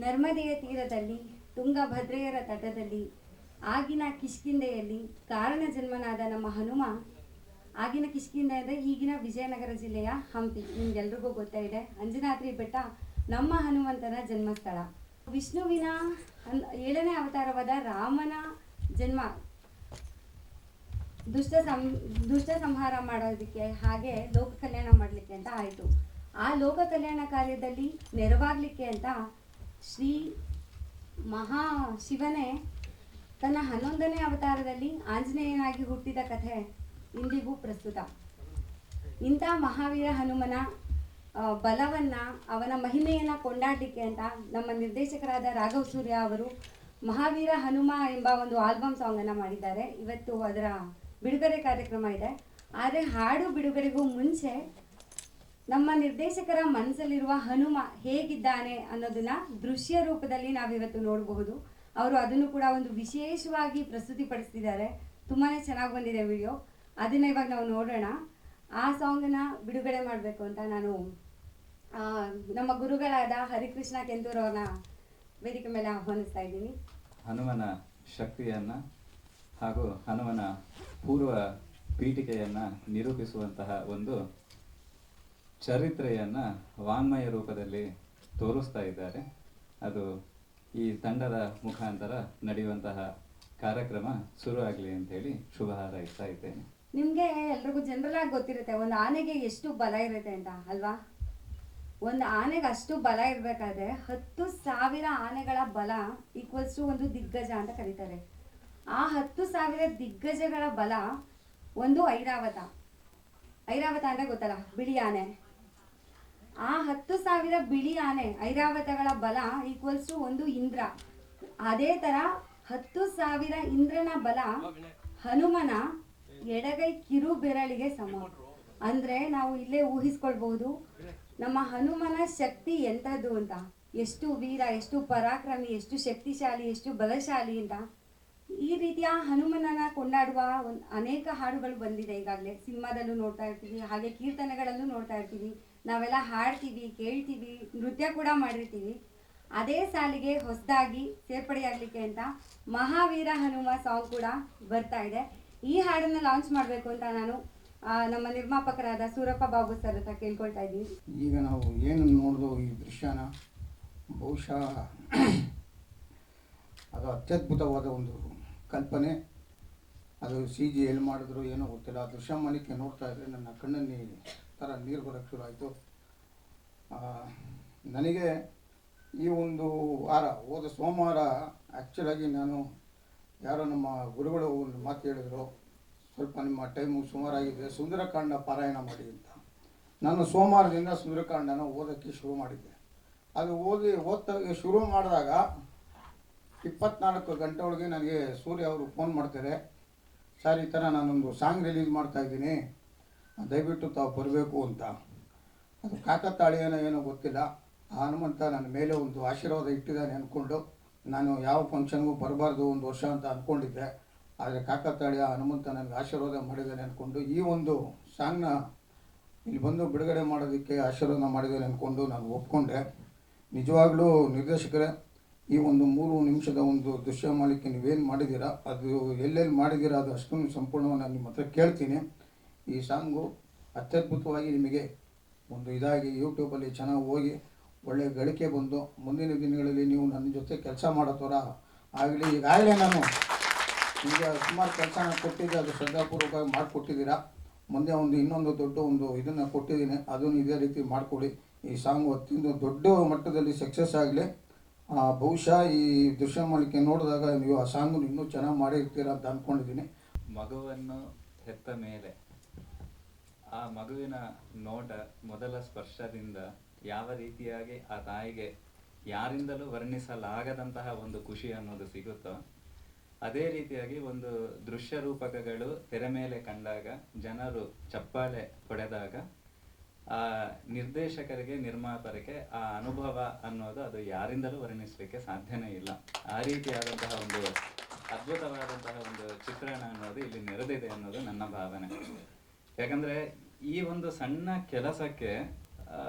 ನರ್ಮದೆಯ ತೀರದಲ್ಲಿ ತುಂಗಭದ್ರೆಯರ ತಟದಲ್ಲಿ ಆಗಿನ ಕಿಷ್ಕಿಂಧೆಯಲ್ಲಿ ಕಾರಣ ಜನ್ಮನಾದ ನಮ್ಮ ಹನುಮ. ಆಗಿನ ಕಿಷ್ಕಿಂಧೆ ಅಂದರೆ ಈಗಿನ ವಿಜಯನಗರ ಜಿಲ್ಲೆಯ ಹಂಪಿ. ನಿಮ್ಗೆಲ್ರಿಗೂ ಗೊತ್ತೇ ಇದೆ, ಅಂಜನಾದ್ರಿ ಬೆಟ್ಟ ನಮ್ಮ ಹನುಮಂತನ ಜನ್ಮಸ್ಥಳ. ವಿಷ್ಣುವಿನ 7ನೇ ಅವತಾರವಾದ ರಾಮನ ಜನ್ಮ ದುಷ್ಟ ಸಂಹಾರ ಮಾಡೋದಕ್ಕೆ, ಹಾಗೆ ಲೋಕ ಕಲ್ಯಾಣ ಮಾಡಲಿಕ್ಕೆ ಅಂತ ಆಯಿತು. ಆ ಲೋಕ ಕಲ್ಯಾಣ ಕಾರ್ಯದಲ್ಲಿ ನೆರವಾಗಲಿಕ್ಕೆ ಅಂತ ಶ್ರೀ ಮಹಾಶಿವನೇ ತನ್ನ 11ನೇ ಅವತಾರದಲ್ಲಿ ಆಂಜನೇಯನಾಗಿ ಹುಟ್ಟಿದ ಕಥೆ ಇಂದಿಗೂ ಪ್ರಸ್ತುತ. ಇಂಥ ಮಹಾವೀರ ಹನುಮನ ಬಲವನ್ನು, ಅವನ ಮಹಿಮೆಯನ್ನು ಕೊಂಡಾಡಲಿಕ್ಕೆ ಅಂತ ನಮ್ಮ ನಿರ್ದೇಶಕರಾದ ರಾಘವ್ ಸೂರ್ಯ ಅವರು ಮಹಾವೀರ ಹನುಮ ಎಂಬ ಒಂದು ಆಲ್ಬಮ್ ಸಾಂಗನ್ನು ಮಾಡಿದ್ದಾರೆ. ಇವತ್ತು ಅದರ ಬಿಡುಗಡೆ ಕಾರ್ಯಕ್ರಮ ಇದೆ. ಆದರೆ ಹಾಡು ಬಿಡುಗಡೆಗೂ ಮುಂಚೆ ನಮ್ಮ ನಿರ್ದೇಶಕರ ಮನಸ್ಸಲ್ಲಿರುವ ಹನುಮ ಹೇಗಿದ್ದಾನೆ ಅನ್ನೋದನ್ನ ದೃಶ್ಯ ರೂಪದಲ್ಲಿ ನಾವಿವತ್ತು ನೋಡಬಹುದು. ಅವರು ಅದನ್ನು ಕೂಡ ಒಂದು ವಿಶೇಷವಾಗಿ ಪ್ರಸ್ತುತಿಪಡಿಸ್ತಿದ್ದಾರೆ. ತುಂಬಾ ಚೆನ್ನಾಗಿ ಬಂದಿದೆ ವಿಡಿಯೋ. ಅದನ್ನು ಇವಾಗ ನಾವು ನೋಡೋಣ. ಆ ಸಾಂಗನ್ನು ಬಿಡುಗಡೆ ಮಾಡಬೇಕು ಅಂತ ನಾನು ನಮ್ಮ ಗುರುಗಳಾದ ಹರಿಕೃಷ್ಣ ಕೆಂದೂರ್ ಅವ್ರನ್ನ ವೇದಿಕೆ ಮೇಲೆ ಆಹ್ವಾನಿಸ್ತಾ ಇದ್ದೀನಿ. ಹನುಮನ ಶಕ್ತಿಯನ್ನು ಹಾಗೂ ಹನುಮನ ಪೂರ್ವ ಪೀಠಿಕೆಯನ್ನು ನಿರೂಪಿಸುವಂತಹ ಒಂದು ಚರಿತ್ರೆಯನ್ನು ವಾಂಗ್ಮಯ ರೂಪದಲ್ಲಿ ತೋರಿಸ್ತಾ ಇದ್ದಾರೆ. ಅದು ಈ ತಂಡದ ಮುಖಾಂತರ ನಡೆಯುವಂತಹ ಕಾರ್ಯಕ್ರಮ ಶುರು ಆಗಲಿ ಅಂತೇಳಿ ಶುಭ ಹಾರೈಸ್ತಾ ಇದ್ದೇನೆ. ನಿಮಗೆ ಎಲ್ರಿಗೂ ಜನರಲ್ ಆಗಿ ಗೊತ್ತಿರುತ್ತೆ ಒಂದು ಆನೆಗೆ ಎಷ್ಟು ಬಲ ಇರುತ್ತೆ ಅಂತ ಅಲ್ವಾ? ಒಂದು ಆನೆಗೆ ಅಷ್ಟು ಬಲ ಇರಬೇಕಾದ್ರೆ 10,000 ಆನೆಗಳ ಬಲ ಈಕ್ವಲ್ಸ್ ಟು ಒಂದು ದಿಗ್ಗಜ ಅಂತ ಕರೀತಾರೆ. ಆ 10,000 ದಿಗ್ಗಜಗಳ ಬಲ ಒಂದು ಐರಾವತ. ಐರಾವತ ಅಂದರೆ ಗೊತ್ತಲ್ಲ, ಬಿಳಿ ಆನೆ. ಆ 10,000 ಬಿಳಿ ಆನೆ ಐರಾವತಗಳ ಬಲ ಈಕ್ವಲ್ಸ್ ಟು ಒಂದು ಇಂದ್ರ. ಅದೇ ಥರ 10,000 ಇಂದ್ರನ ಬಲ ಹನುಮನ ಎಡಗೈ ಕಿರು ಬೆರಳಿಗೆ ಸಮ. ಅಂದರೆ ನಾವು ಇಲ್ಲೇ ಊಹಿಸ್ಕೊಳ್ಬಹುದು ನಮ್ಮ ಹನುಮನ ಶಕ್ತಿ ಎಂಥದ್ದು ಅಂತ. ಎಷ್ಟು ವೀರ, ಎಷ್ಟು ಪರಾಕ್ರಮಿ, ಎಷ್ಟು ಶಕ್ತಿಶಾಲಿ, ಎಷ್ಟು ಬಲಶಾಲಿ ಅಂತ. ಈ ರೀತಿಯ ಹನುಮನನ್ನ ಕೊಂಡಾಡುವ ಅನೇಕ ಹಾಡುಗಳು ಬಂದಿದೆ ಈಗಾಗಲೇ. ಸಿನಿಮಾದಲ್ಲೂ ನೋಡ್ತಾ ಇರ್ತೀವಿ, ಹಾಗೆ ಕೀರ್ತನೆಗಳಲ್ಲೂ ನೋಡ್ತಾ ಇರ್ತೀವಿ. ನಾವೆಲ್ಲ ಹಾಡ್ತೀವಿ, ಕೇಳ್ತೀವಿ, ನೃತ್ಯ ಕೂಡ ಮಾಡಿರ್ತೀವಿ. ಅದೇ ಸಾಲಿಗೆ ಹೊಸದಾಗಿ ಸೇರ್ಪಡೆಯಾಗಲಿಕ್ಕೆ ಅಂತ ಮಹಾವೀರ ಹನುಮ ಸಾಂಗ್ ಕೂಡ ಬರ್ತಾ ಇದೆ. ಈ ಹಾಡನ್ನು ಲಾಂಚ್ ಮಾಡಬೇಕು ಅಂತ ನಾನು ನಮ್ಮ ನಿರ್ಮಾಪಕರಾದ ಸೂರಪ್ಪ ಬಾಬು ಸರ್ ಹತ್ರ ಕೇಳ್ಕೊಳ್ತಾ ಇದ್ದೀನಿ. ಈಗ ನಾವು ಏನು ನೋಡಿದೋ ಈ ದೃಶ್ಯನ ಬಹುಶಃ ಅದು ಅತ್ಯದ್ಭುತವಾದ ಒಂದು ಕಲ್ಪನೆ. ಅದು CG ಎಲ್ಲಿ ಮಾಡಿದ್ರು ಏನೋ ಗೊತ್ತಿಲ್ಲ. ಆ ದೃಶ್ಯ ಮನೆಗೆ ನೋಡ್ತಾ ಇದ್ದರೆ ನನ್ನ ಕಣ್ಣಲ್ಲಿ ಥರ ನೀರು ಬರೋಕ್ಕೆ ಶುರು ಆಯಿತು. ನನಗೆ ಈ ಒಂದು ವಾರ, ಹೋದ ಸೋಮವಾರ ಆ್ಯಕ್ಚುಲಾಗಿ ನಾನು ಯಾರೋ ನಮ್ಮ ಗುರುಗಳು ಒಂದು ಮಾತು ಹೇಳಿದರು, ಸ್ವಲ್ಪ ನಿಮ್ಮ ಟೈಮು ಸುಮಾರಾಗಿದೆ, ಸುಂದರಕಾಂಡ ಪಾರಾಯಣ ಮಾಡಿ ಅಂತ. ನಾನು ಸೋಮವಾರದಿಂದ ಸುಂದರಕಾಂಡನ ಓದೋಕ್ಕೆ ಶುರು ಮಾಡಿದ್ದೆ. ಅದು ಓದ್ತಾ ಶುರು ಮಾಡಿದಾಗ 24 ಗಂಟೆ ಒಳಗೆ ನನಗೆ ಸೂರ್ಯ ಅವರು ಫೋನ್ ಮಾಡ್ತಾರೆ, ಸರ್ ಈ ಥರ ನಾನೊಂದು ಸಾಂಗ್ ರಿಲೀಸ್ ಮಾಡ್ತಾಯಿದ್ದೀನಿ, ದಯವಿಟ್ಟು ತಾವು ಬರಬೇಕು ಅಂತ. ಅದು ಕಾಕತಾಳೀಯನ ಏನೋ ಗೊತ್ತಿಲ್ಲ, ಆ ಹನುಮಂತ ನನ್ನ ಮೇಲೆ ಒಂದು ಆಶೀರ್ವಾದ ಇಟ್ಟಿದ್ದಾನೆ ಅಂದ್ಕೊಂಡು ನಾನು ಯಾವ ಫಂಕ್ಷನ್ಗೂ ಬರಬಾರ್ದು ಒಂದು ವರ್ಷ ಅಂತ ಅಂದ್ಕೊಂಡಿದ್ದೆ. ಆದರೆ ಕಾಕತಾಳೀಯ ಹನುಮಂತ ನನಗೆ ಆಶೀರ್ವಾದ ಮಾಡಿದ್ದಾನೆ ಅಂದ್ಕೊಂಡು ಈ ಒಂದು ಸಾಂಗ್ನ ಇಲ್ಲಿ ಬಂದು ಬಿಡುಗಡೆ ಮಾಡೋದಕ್ಕೆ ಆಶೀರ್ವಾದ ಮಾಡಿದ್ದಾನೆ ಅಂದ್ಕೊಂಡು ನಾನು ಒಪ್ಕೊಂಡೆ. ನಿಜವಾಗ್ಲೂ ನಿರ್ದೇಶಕರೇ, ಈ ಒಂದು 3 ನಿಮಿಷದ ಒಂದು ದೃಶ್ಯ ಮಾಡಲಿಕ್ಕೆ ನೀವೇನು ಮಾಡಿದ್ದೀರಾ, ಅದು ಎಲ್ಲೆಲ್ಲಿ ಮಾಡಿದ್ದೀರಾ ಅದು ಅಷ್ಟೊಂದು ಸಂಪೂರ್ಣವಾಗಿ ನಾನು ನಿಮ್ಮ ಹತ್ರ ಕೇಳ್ತೀನಿ. ಈ ಸಾಂಗು ಅತ್ಯದ್ಭುತವಾಗಿ ನಿಮಗೆ ಒಂದು ಇದಾಗಿ ಯೂಟ್ಯೂಬಲ್ಲಿ ಚೆನ್ನಾಗಿ ಹೋಗಿ ಒಳ್ಳೆಯ ಗಳಿಕೆ ಬಂದು ಮುಂದಿನ ದಿನಗಳಲ್ಲಿ ನೀವು ನನ್ನ ಜೊತೆ ಕೆಲಸ ಮಾಡೋ ಥರ ಆಗಲಿ. ಈಗಾಗಲೇ ನಾನು ಈಗ ಸುಮಾರು ಕೆಲಸನ ಕೊಟ್ಟಿದ್ದೆ, ಅದು ಶ್ರದ್ಧಾಪೂರ್ವಕವಾಗಿ ಮಾಡಿಕೊಟ್ಟಿದ್ದೀರಾ. ಮುಂದೆ ಇನ್ನೊಂದು ದೊಡ್ಡ ಒಂದು ಇದನ್ನು ಕೊಟ್ಟಿದ್ದೀನಿ, ಅದನ್ನು ಇದೇ ರೀತಿ ಮಾಡಿಕೊಡಿ. ಈ ಸಾಂಗ್ ಅತ್ಯಂತ ದೊಡ್ಡ ಮಟ್ಟದಲ್ಲಿ ಸಕ್ಸಸ್ ಆಗಲಿ. ಬಹುಶಃ ಈ ದೃಶ್ಯ ಮಾಡಲಿಕ್ಕೆ ನೋಡಿದಾಗ ನೀವು ಆ ಸಾಂಗನ್ನು ಇನ್ನೂ ಚೆನ್ನಾಗಿ ಮಾಡಿರ್ತೀರ ಅಂತ ಅಂದ್ಕೊಂಡಿದ್ದೀನಿ. ಮಗುವನ್ನು ಹೆತ್ತ ಮೇಲೆ ಆ ಮಗುವಿನ ನೋಟ, ಮೊದಲ ಸ್ಪರ್ಶದಿಂದ ಯಾವ ರೀತಿಯಾಗಿ ಆ ತಾಯಿಗೆ ಯಾರಿಂದಲೂ ವರ್ಣಿಸಲಾಗದಂತಹ ಒಂದು ಖುಷಿ ಅನ್ನೋದು ಸಿಗುತ್ತೋ, ಅದೇ ರೀತಿಯಾಗಿ ಒಂದು ದೃಶ್ಯ ರೂಪಕಗಳು ತೆರೆ ಮೇಲೆ ಕಂಡಾಗ, ಜನರು ಚಪ್ಪಾಳೆ ಹೊಡೆದಾಗ, ಆ ನಿರ್ದೇಶಕರಿಗೆ, ನಿರ್ಮಾಪಕರಿಗೆ ಆ ಅನುಭವ ಅನ್ನೋದು ಅದು ಯಾರಿಂದಲೂ ವರ್ಣಿಸಲಿಕ್ಕೆ ಸಾಧ್ಯನೇ ಇಲ್ಲ. ಆ ರೀತಿಯಾದಂತಹ ಒಂದು ಅದ್ಭುತವಾದಂತಹ ಒಂದು ಚಿತ್ರಣ ಅನ್ನೋದು ಇಲ್ಲಿ ನೆರೆದಿದೆ ಅನ್ನೋದು ನನ್ನ ಭಾವನೆ. ಯಾಕಂದರೆ ಈ ಒಂದು ಸಣ್ಣ ಕೆಲಸಕ್ಕೆ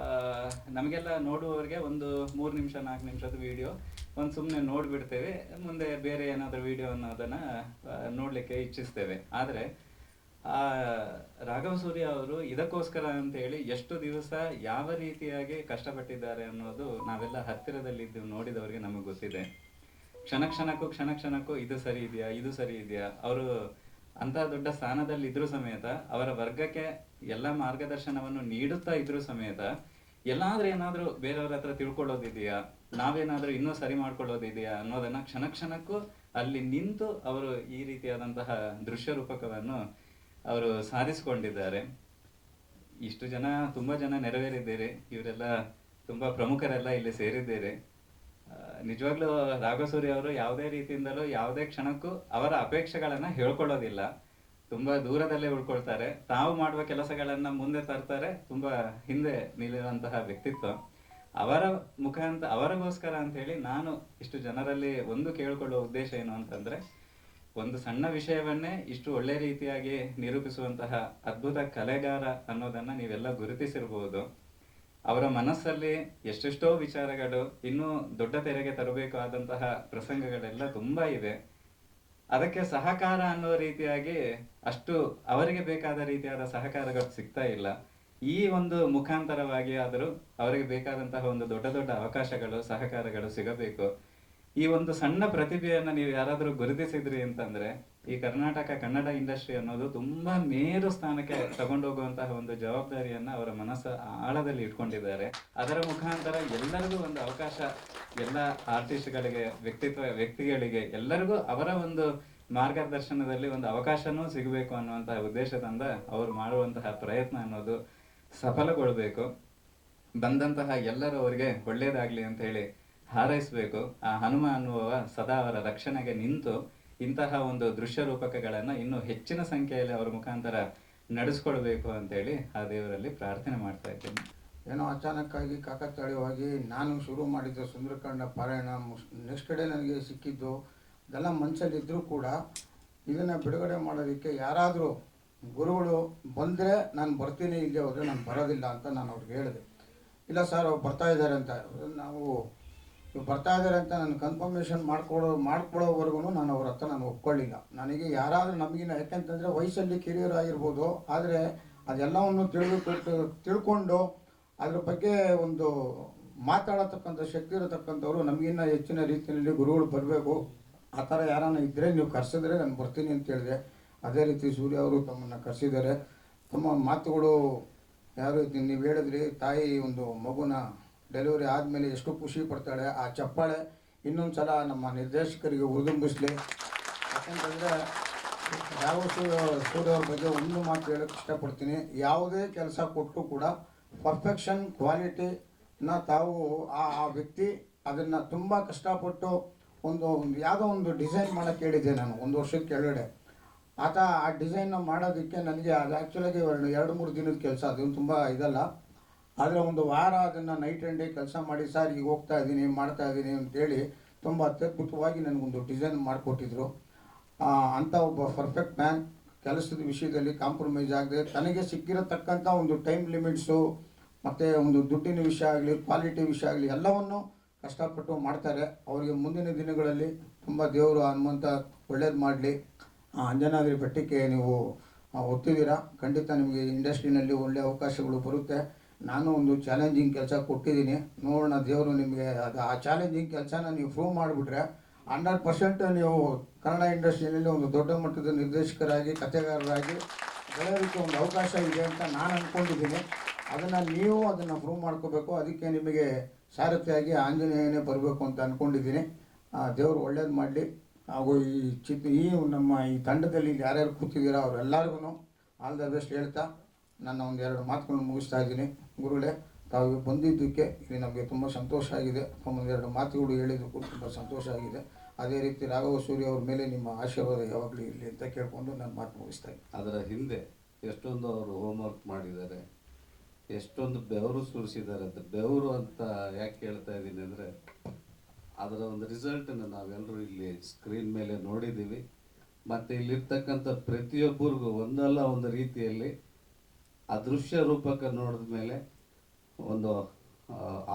ನಮಗೆಲ್ಲ ನೋಡುವವರಿಗೆ ಒಂದು 3 ನಿಮಿಷ 4 ನಿಮಿಷದ ವಿಡಿಯೋ ಒಂದು ಸುಮ್ಮನೆ ನೋಡಿಬಿಡ್ತೇವೆ, ಮುಂದೆ ಬೇರೆ ಏನಾದರೂ ವಿಡಿಯೋ ಅನ್ನೋದನ್ನು ನೋಡಲಿಕ್ಕೆ ಇಚ್ಛಿಸ್ತೇವೆ. ಆದರೆ ರಾಘವ ಸೂರ್ಯ ಅವರು ಇದಕ್ಕೋಸ್ಕರ ಅಂತೇಳಿ ಎಷ್ಟು ದಿವಸ ಯಾವ ರೀತಿಯಾಗಿ ಕಷ್ಟಪಟ್ಟಿದ್ದಾರೆ ಅನ್ನೋದು ನಾವೆಲ್ಲ ಹತ್ತಿರದಲ್ಲಿದ್ದು ನೋಡಿದವರಿಗೆ ನಮಗೆ ಗೊತ್ತಿದೆ. ಕ್ಷಣ ಕ್ಷಣಕ್ಕೂ ಇದು ಸರಿ ಇದೆಯಾ, ಇದು ಸರಿ ಇದೆಯಾ, ಅವರು ಅಂತ ದೊಡ್ಡ ಸ್ಥಾನದಲ್ಲಿ ಇದ್ರೂ ಸಮೇತ, ಅವರ ವರ್ಗಕ್ಕೆ ಎಲ್ಲ ಮಾರ್ಗದರ್ಶನವನ್ನು ನೀಡುತ್ತಾ ಇದ್ರೂ ಸಮೇತ, ಏನಾದ್ರೂ ಬೇರೆಯವ್ರ ಹತ್ರ ತಿಳ್ಕೊಳ್ಳೋದಿದೆಯಾ, ನಾವೇನಾದ್ರೂ ಇನ್ನೂ ಸರಿ ಮಾಡ್ಕೊಳ್ಳೋದಿದೆಯಾ ಅನ್ನೋದನ್ನ ಕ್ಷಣಕ್ಕೂ ಅಲ್ಲಿ ನಿಂತು ಅವರು ಈ ರೀತಿಯಾದಂತಹ ದೃಶ್ಯ ರೂಪಕವನ್ನು ಅವರು ಸಾಧಿಸಿಕೊಂಡಿದ್ದಾರೆ. ಇಷ್ಟು ಜನ, ತುಂಬಾ ಜನ ನೆರವೇರಿದ್ದೀರಿ, ಇವರೆಲ್ಲ ತುಂಬಾ ಪ್ರಮುಖರೆಲ್ಲ ಇಲ್ಲಿ ಸೇರಿದ್ದೀರಿ. ನಿಜವಾಗ್ಲೂ ರಾಘವ ಸೂರ್ಯ ಅವರು ಯಾವುದೇ ರೀತಿಯಿಂದಲೂ ಯಾವುದೇ ಕ್ಷಣಕ್ಕೂ ಅವರ ಅಪೇಕ್ಷೆಗಳನ್ನ ಹೇಳ್ಕೊಳ್ಳೋದಿಲ್ಲ. ತುಂಬಾ ದೂರದಲ್ಲೇ ಉಳ್ಕೊಳ್ತಾರೆ, ತಾವು ಮಾಡುವ ಕೆಲಸಗಳನ್ನ ಮುಂದೆ ತರ್ತಾರೆ, ತುಂಬಾ ಹಿಂದೆ ನಿಲ್ಲುವಂತಹ ವ್ಯಕ್ತಿತ್ವ. ಅವರಿಗೋಸ್ಕರ ಅಂತ ಹೇಳಿ ನಾನು ಇಷ್ಟು ಜನರಲ್ಲಿ ಒಂದು ಕೇಳ್ಕೊಳ್ಳುವ ಉದ್ದೇಶ ಏನು ಅಂತಂದ್ರೆ, ಒಂದು ಸಣ್ಣ ವಿಷಯವನ್ನೇ ಇಷ್ಟು ಒಳ್ಳೆ ರೀತಿಯಾಗಿ ನಿರೂಪಿಸುವಂತಹ ಅದ್ಭುತ ಕಲೆಗಾರ ಅನ್ನೋದನ್ನ ನೀವೆಲ್ಲ ಗುರುತಿಸಿರ್ಬೋದು. ಅವರ ಮನಸ್ಸಲ್ಲಿ ಎಷ್ಟೆಷ್ಟೋ ವಿಚಾರಗಳು ಇನ್ನೂ ದೊಡ್ಡ ತೆರೆಗೆ ತರಬೇಕಾದಂತಹ ಪ್ರಸಂಗಗಳೆಲ್ಲ ತುಂಬಾ ಇವೆ. ಅದಕ್ಕೆ ಸಹಕಾರ ಅನ್ನೋ ರೀತಿಯಾಗಿ ಅಷ್ಟು ಅವರಿಗೆ ಬೇಕಾದ ರೀತಿಯಾದ ಸಹಕಾರಗಳು ಸಿಗ್ತಾ ಇಲ್ಲ. ಈ ಒಂದು ಮುಖಾಂತರವಾಗಿ ಆದರೂ ಅವರಿಗೆ ಬೇಕಾದಂತಹ ಒಂದು ದೊಡ್ಡ ದೊಡ್ಡ ಅವಕಾಶಗಳು, ಸಹಕಾರಗಳು ಸಿಗಬೇಕು. ಈ ಒಂದು ಸಣ್ಣ ಪ್ರತಿಭೆಯನ್ನ ನೀವು ಯಾರಾದರೂ ಗುರುತಿಸಿದ್ರಿ ಅಂತಂದ್ರೆ, ಈ ಕರ್ನಾಟಕ ಕನ್ನಡ ಇಂಡಸ್ಟ್ರಿ ಅನ್ನೋದು ತುಂಬಾ ಮೇರು ಸ್ಥಾನಕ್ಕೆ ತಗೊಂಡೋಗುವಂತಹ ಒಂದು ಜವಾಬ್ದಾರಿಯನ್ನ ಅವರ ಮನಸ್ಸು ಆಳದಲ್ಲಿ ಇಟ್ಕೊಂಡಿದ್ದಾರೆ. ಅದರ ಮುಖಾಂತರ ಎಲ್ಲರಿಗೂ ಒಂದು ಅವಕಾಶ, ಎಲ್ಲ ಆರ್ಟಿಸ್ಟ್ಗಳಿಗೆ, ವ್ಯಕ್ತಿಗಳಿಗೆ ಎಲ್ಲರಿಗೂ ಅವರ ಒಂದು ಮಾರ್ಗದರ್ಶನದಲ್ಲಿ ಒಂದು ಅವಕಾಶನೂ ಸಿಗಬೇಕು ಅನ್ನುವಂತಹ ಉದ್ದೇಶದಿಂದ ಅವರು ಮಾಡುವಂತಹ ಪ್ರಯತ್ನ ಅನ್ನೋದು ಸಫಲಗೊಳ್ಬೇಕು. ಬಂದಂತಹ ಎಲ್ಲರೂ ಅವರಿಗೆ ಒಳ್ಳೇದಾಗ್ಲಿ ಅಂತ ಹೇಳಿ ಹಾರೈಸಬೇಕು. ಆ ಹನುಮ ಅನ್ನುವ ಸದಾ ಅವರ ರಕ್ಷಣೆಗೆ ನಿಂತು ಇಂತಹ ಒಂದು ದೃಶ್ಯ ರೂಪಕಗಳನ್ನ ಇನ್ನೂ ಹೆಚ್ಚಿನ ಸಂಖ್ಯೆಯಲ್ಲಿ ಅವರ ಮುಖಾಂತರ ನಡೆಸ್ಕೊಳ್ಬೇಕು ಅಂತೇಳಿ ಆ ದೇವರಲ್ಲಿ ಪ್ರಾರ್ಥನೆ ಮಾಡ್ತಾ ಇದ್ದೀನಿ. ಏನೋ ಅಚಾನಕ್ಕಾಗಿ ಕಾಕತಾಳೀಯವಾಗಿ ನಾನು ಶುರು ಮಾಡಿದ್ದ ಸುಂದರಕಾಂಡ ಪಾರಾಯಣ ನೆಕ್ಸ್ಟ್ ಡೇ ನನಗೆ ಸಿಕ್ಕಿದ್ದು. ಅದೆಲ್ಲ ಮನಸ್ಸಲ್ಲಿದ್ದರೂ ಕೂಡ ಇದನ್ನು ಬಿಡುಗಡೆ ಮಾಡೋದಕ್ಕೆ ಯಾರಾದರೂ ಗುರುಗಳು ಬಂದರೆ ನಾನು ಬರ್ತೀನಿ, ಇಲ್ಲೇ ಹೋದರೆ ನಾನು ಬರೋದಿಲ್ಲ ಅಂತ ನಾನು ಅವ್ರಿಗೆ ಹೇಳಿದೆ. ಇಲ್ಲ ಸರ್ ಅವ್ರು ಬರ್ತಾ ಇದ್ದಾರೆ ಅಂತ, ನಾವು ಬರ್ತಾ ಇದ್ದಾರೆ ಅಂತ ನಾನು ಕನ್ಫರ್ಮೇಷನ್ ಮಾಡ್ಕೊಳ್ಳೋವರೆಗೂ ನಾನು ಅವ್ರ ಹತ್ರ ನಾನು ಒಪ್ಕೊಳ್ಳಿಲ್ಲ. ನನಗೆ ಯಾರಾದರೂ ನಮಗಿನ, ಯಾಕೆಂತಂದರೆ ವಯಸ್ಸಲ್ಲಿ ಕಿರಿಯರು ಆಗಿರ್ಬೋದು, ಆದರೆ ಅದೆಲ್ಲವನ್ನು ತಿಳ್ಕೊಂಡು ಅದ್ರ ಬಗ್ಗೆ ಒಂದು ಮಾತಾಡತಕ್ಕಂಥ ಶಕ್ತಿ ಇರತಕ್ಕಂಥವ್ರು ನಮಗಿನ್ನ ಹೆಚ್ಚಿನ ರೀತಿಯಲ್ಲಿ ಗುರುಗಳು ಬರಬೇಕು. ಆ ಥರ ಯಾರನ್ನ ಇದ್ದರೆ ನೀವು ಕರೆಸಿದ್ರೆ ನಾನು ಬರ್ತೀನಿ ಅಂತ ಹೇಳಿದೆ. ಅದೇ ರೀತಿ ಸೂರ್ಯ ಅವರು ತಮ್ಮನ್ನು ಕರೆಸಿದ್ದಾರೆ. ತಮ್ಮ ಮಾತುಗಳು ಯಾರು ನೀವು ಹೇಳಿದ್ರಿ, ತಾಯಿ ಒಂದು ಮಗುನ ಡೆಲಿವರಿ ಆದಮೇಲೆ ಎಷ್ಟು ಖುಷಿ ಪಡ್ತಾಳೆ, ಆ ಚಪ್ಪಾಳೆ ಇನ್ನೊಂದು ಸಲ ನಮ್ಮ ನಿರ್ದೇಶಕರಿಗೆ ಹುರಿದುಂಬಿಸ್ಲಿ. ಯಾಕೆಂತಂದರೆ ರಾಘವ ಸೂರ್ಯ ಅವ್ರ ಬಗ್ಗೆ ಒಂದು ಮಾತು ಹೇಳೋಕ್ಕೆ ಇಷ್ಟಪಡ್ತೀನಿ. ಯಾವುದೇ ಕೆಲಸ ಕೊಟ್ಟು ಕೂಡ ಪರ್ಫೆಕ್ಷನ್ ಕ್ವಾಲಿಟಿನ ತಾವು ಆ ವ್ಯಕ್ತಿ ಅದನ್ನು ತುಂಬ ಕಷ್ಟಪಟ್ಟು ಒಂದು ಯಾವುದೋ ಒಂದು ಡಿಸೈನ್ ಮಾಡೋಕ್ಕೆ ಹೇಳಿದ್ದೆ ನಾನು 1 ವರ್ಷದ ಕೆಳಗಡೆ. ಆತ ಆ ಡಿಸೈನ್ನ ಮಾಡೋದಕ್ಕೆ ನನಗೆ ಅದು ಆ್ಯಕ್ಚುಲಾಗಿ 2-3 ದಿನದ ಕೆಲಸ, ಅದು ತುಂಬ ಇದಲ್ಲ. ಆದರೆ ಒಂದು ವಾರ ಅದನ್ನು ನೈಟ್ ಆ್ಯಂಡ್ ಡೇ ಕೆಲಸ ಮಾಡಿ, ಸರ್ ಈಗ ಹೋಗ್ತಾ ಇದ್ದೀನಿ ಮಾಡ್ತಾ ಇದ್ದೀನಿ ಅಂತೇಳಿ ತುಂಬ ಅತ್ಯದ್ಭುತವಾಗಿ ನನಗೊಂದು ಡಿಸೈನ್ ಮಾಡಿಕೊಟ್ಟಿದ್ರು. ಅಂಥ ಒಬ್ಬ ಪರ್ಫೆಕ್ಟ್ ಮ್ಯಾನ್ ಕೆಲಸದ ವಿಷಯದಲ್ಲಿ ಕಾಂಪ್ರಮೈಸ್ ಆಗದೆ, ತನಗೆ ಸಿಕ್ಕಿರತಕ್ಕಂಥ ಒಂದು ಟೈಮ್ ಲಿಮಿಟ್ಸು ಮತ್ತು ಒಂದು ದುಡ್ಡಿನ ವಿಷಯ ಆಗಲಿ, ಕ್ವಾಲಿಟಿ ವಿಷಯ ಆಗಲಿ ಎಲ್ಲವನ್ನು ಕಷ್ಟಪಟ್ಟು ಮಾಡ್ತಾರೆ. ಅವರಿಗೆ ಮುಂದಿನ ದಿನಗಳಲ್ಲಿ ತುಂಬ ದೇವರು ಹನುಮಂತ ಒಳ್ಳೇದು ಮಾಡಲಿ. ಅಂಜನಾದ್ರಿ ಬೆಟ್ಟಕ್ಕೆ ನೀವು ಒತ್ತಿದ್ದೀರಾ, ಖಂಡಿತ ನಿಮಗೆ ಇಂಡಸ್ಟ್ರಿನಲ್ಲಿ ಒಳ್ಳೆಯ ಅವಕಾಶಗಳು ಬರುತ್ತೆ. ನಾನು ಒಂದು ಚಾಲೆಂಜಿಂಗ್ ಕೆಲಸ ಕೊಟ್ಟಿದ್ದೀನಿ, ನೋಡೋಣ ದೇವರು ನಿಮಗೆ ಅದು ಆ ಚಾಲೆಂಜಿಂಗ್ ಕೆಲಸನ ನೀವು ಪ್ರೂವ್ ಮಾಡಿಬಿಟ್ರೆ 100% ನೀವು ಕನ್ನಡ ಇಂಡಸ್ಟ್ರಿಯಲ್ಲಿ ಒಂದು ದೊಡ್ಡ ಮಟ್ಟದ ನಿರ್ದೇಶಕರಾಗಿ, ಕಥೆಗಾರರಾಗಿ ಬೆಳೆಯೋದಕ್ಕೆ ಒಂದು ಅವಕಾಶ ಇದೆ ಅಂತ ನಾನು ಅಂದ್ಕೊಂಡಿದ್ದೀನಿ. ಅದನ್ನು ಪ್ರೂವ್ ಮಾಡ್ಕೋಬೇಕು. ಅದಕ್ಕೆ ನಿಮಗೆ ಸಾರಥಿಯಾಗಿ ಆಂಜನೇಯನೇ ಬರಬೇಕು ಅಂತ ಅಂದ್ಕೊಂಡಿದ್ದೀನಿ. ದೇವರು ಒಳ್ಳೇದು ಮಾಡಲಿ. ಹಾಗೂ ಈ ನಮ್ಮ ಈ ತಂಡದಲ್ಲಿ ಯಾರ್ಯಾರು ಕೂತಿದ್ದೀರಾ ಅವರೆಲ್ಲರಿಗೂ ಆಲ್ ದ ಬೆಸ್ಟ್ ಹೇಳ್ತಾ ನನ್ನ 1-2 ಮಾತುಗಳನ್ನು ಮುಗಿಸ್ತಾ ಇದ್ದೀನಿ. ಗುರುಗಳೇ, ತಾವು ಬಂದಿದ್ದಕ್ಕೆ ಇಲ್ಲಿ ನಮಗೆ ತುಂಬ ಸಂತೋಷ ಆಗಿದೆ. 1-2 ಮಾತುಗಳು ಹೇಳಿದ್ದಕ್ಕೂ ತುಂಬ ಸಂತೋಷ ಆಗಿದೆ. ಅದೇ ರೀತಿ ರಾಘವ ಸೂರ್ಯ ಅವ್ರ ಮೇಲೆ ನಿಮ್ಮ ಆಶೀರ್ವಾದ ಯಾವಾಗಲೂ ಇರಲಿ ಅಂತ ಕೇಳಿಕೊಂಡು ನಾನು ಮಾತು ಮುಗಿಸ್ತಾ ಇದ್ದೀನಿ. ಅದರ ಹಿಂದೆ ಎಷ್ಟೊಂದು ಅವರು ಹೋಮ್ವರ್ಕ್ ಮಾಡಿದ್ದಾರೆ, ಎಷ್ಟೊಂದು ಬೆವರು ಸುರಿಸಿದ್ದಾರೆ. ಅಂತ ಬೆವರು ಅಂತ ಯಾಕೆ ಹೇಳ್ತಾ ಇದ್ದೀನಿ ಅಂದರೆ, ಅದರ ಒಂದು ರಿಸಲ್ಟನ್ನು ನಾವೆಲ್ಲರೂ ಇಲ್ಲಿ ಸ್ಕ್ರೀನ್ ಮೇಲೆ ನೋಡಿದ್ದೀವಿ. ಮತ್ತು ಇಲ್ಲಿರ್ತಕ್ಕಂಥ ಪ್ರತಿಯೊಬ್ಬರಿಗೂ ಒಂದಲ್ಲ ಒಂದು ರೀತಿಯಲ್ಲಿ ಅದೃಶ್ಯ ರೂಪಕ ನೋಡಿದ ಮೇಲೆ ಒಂದು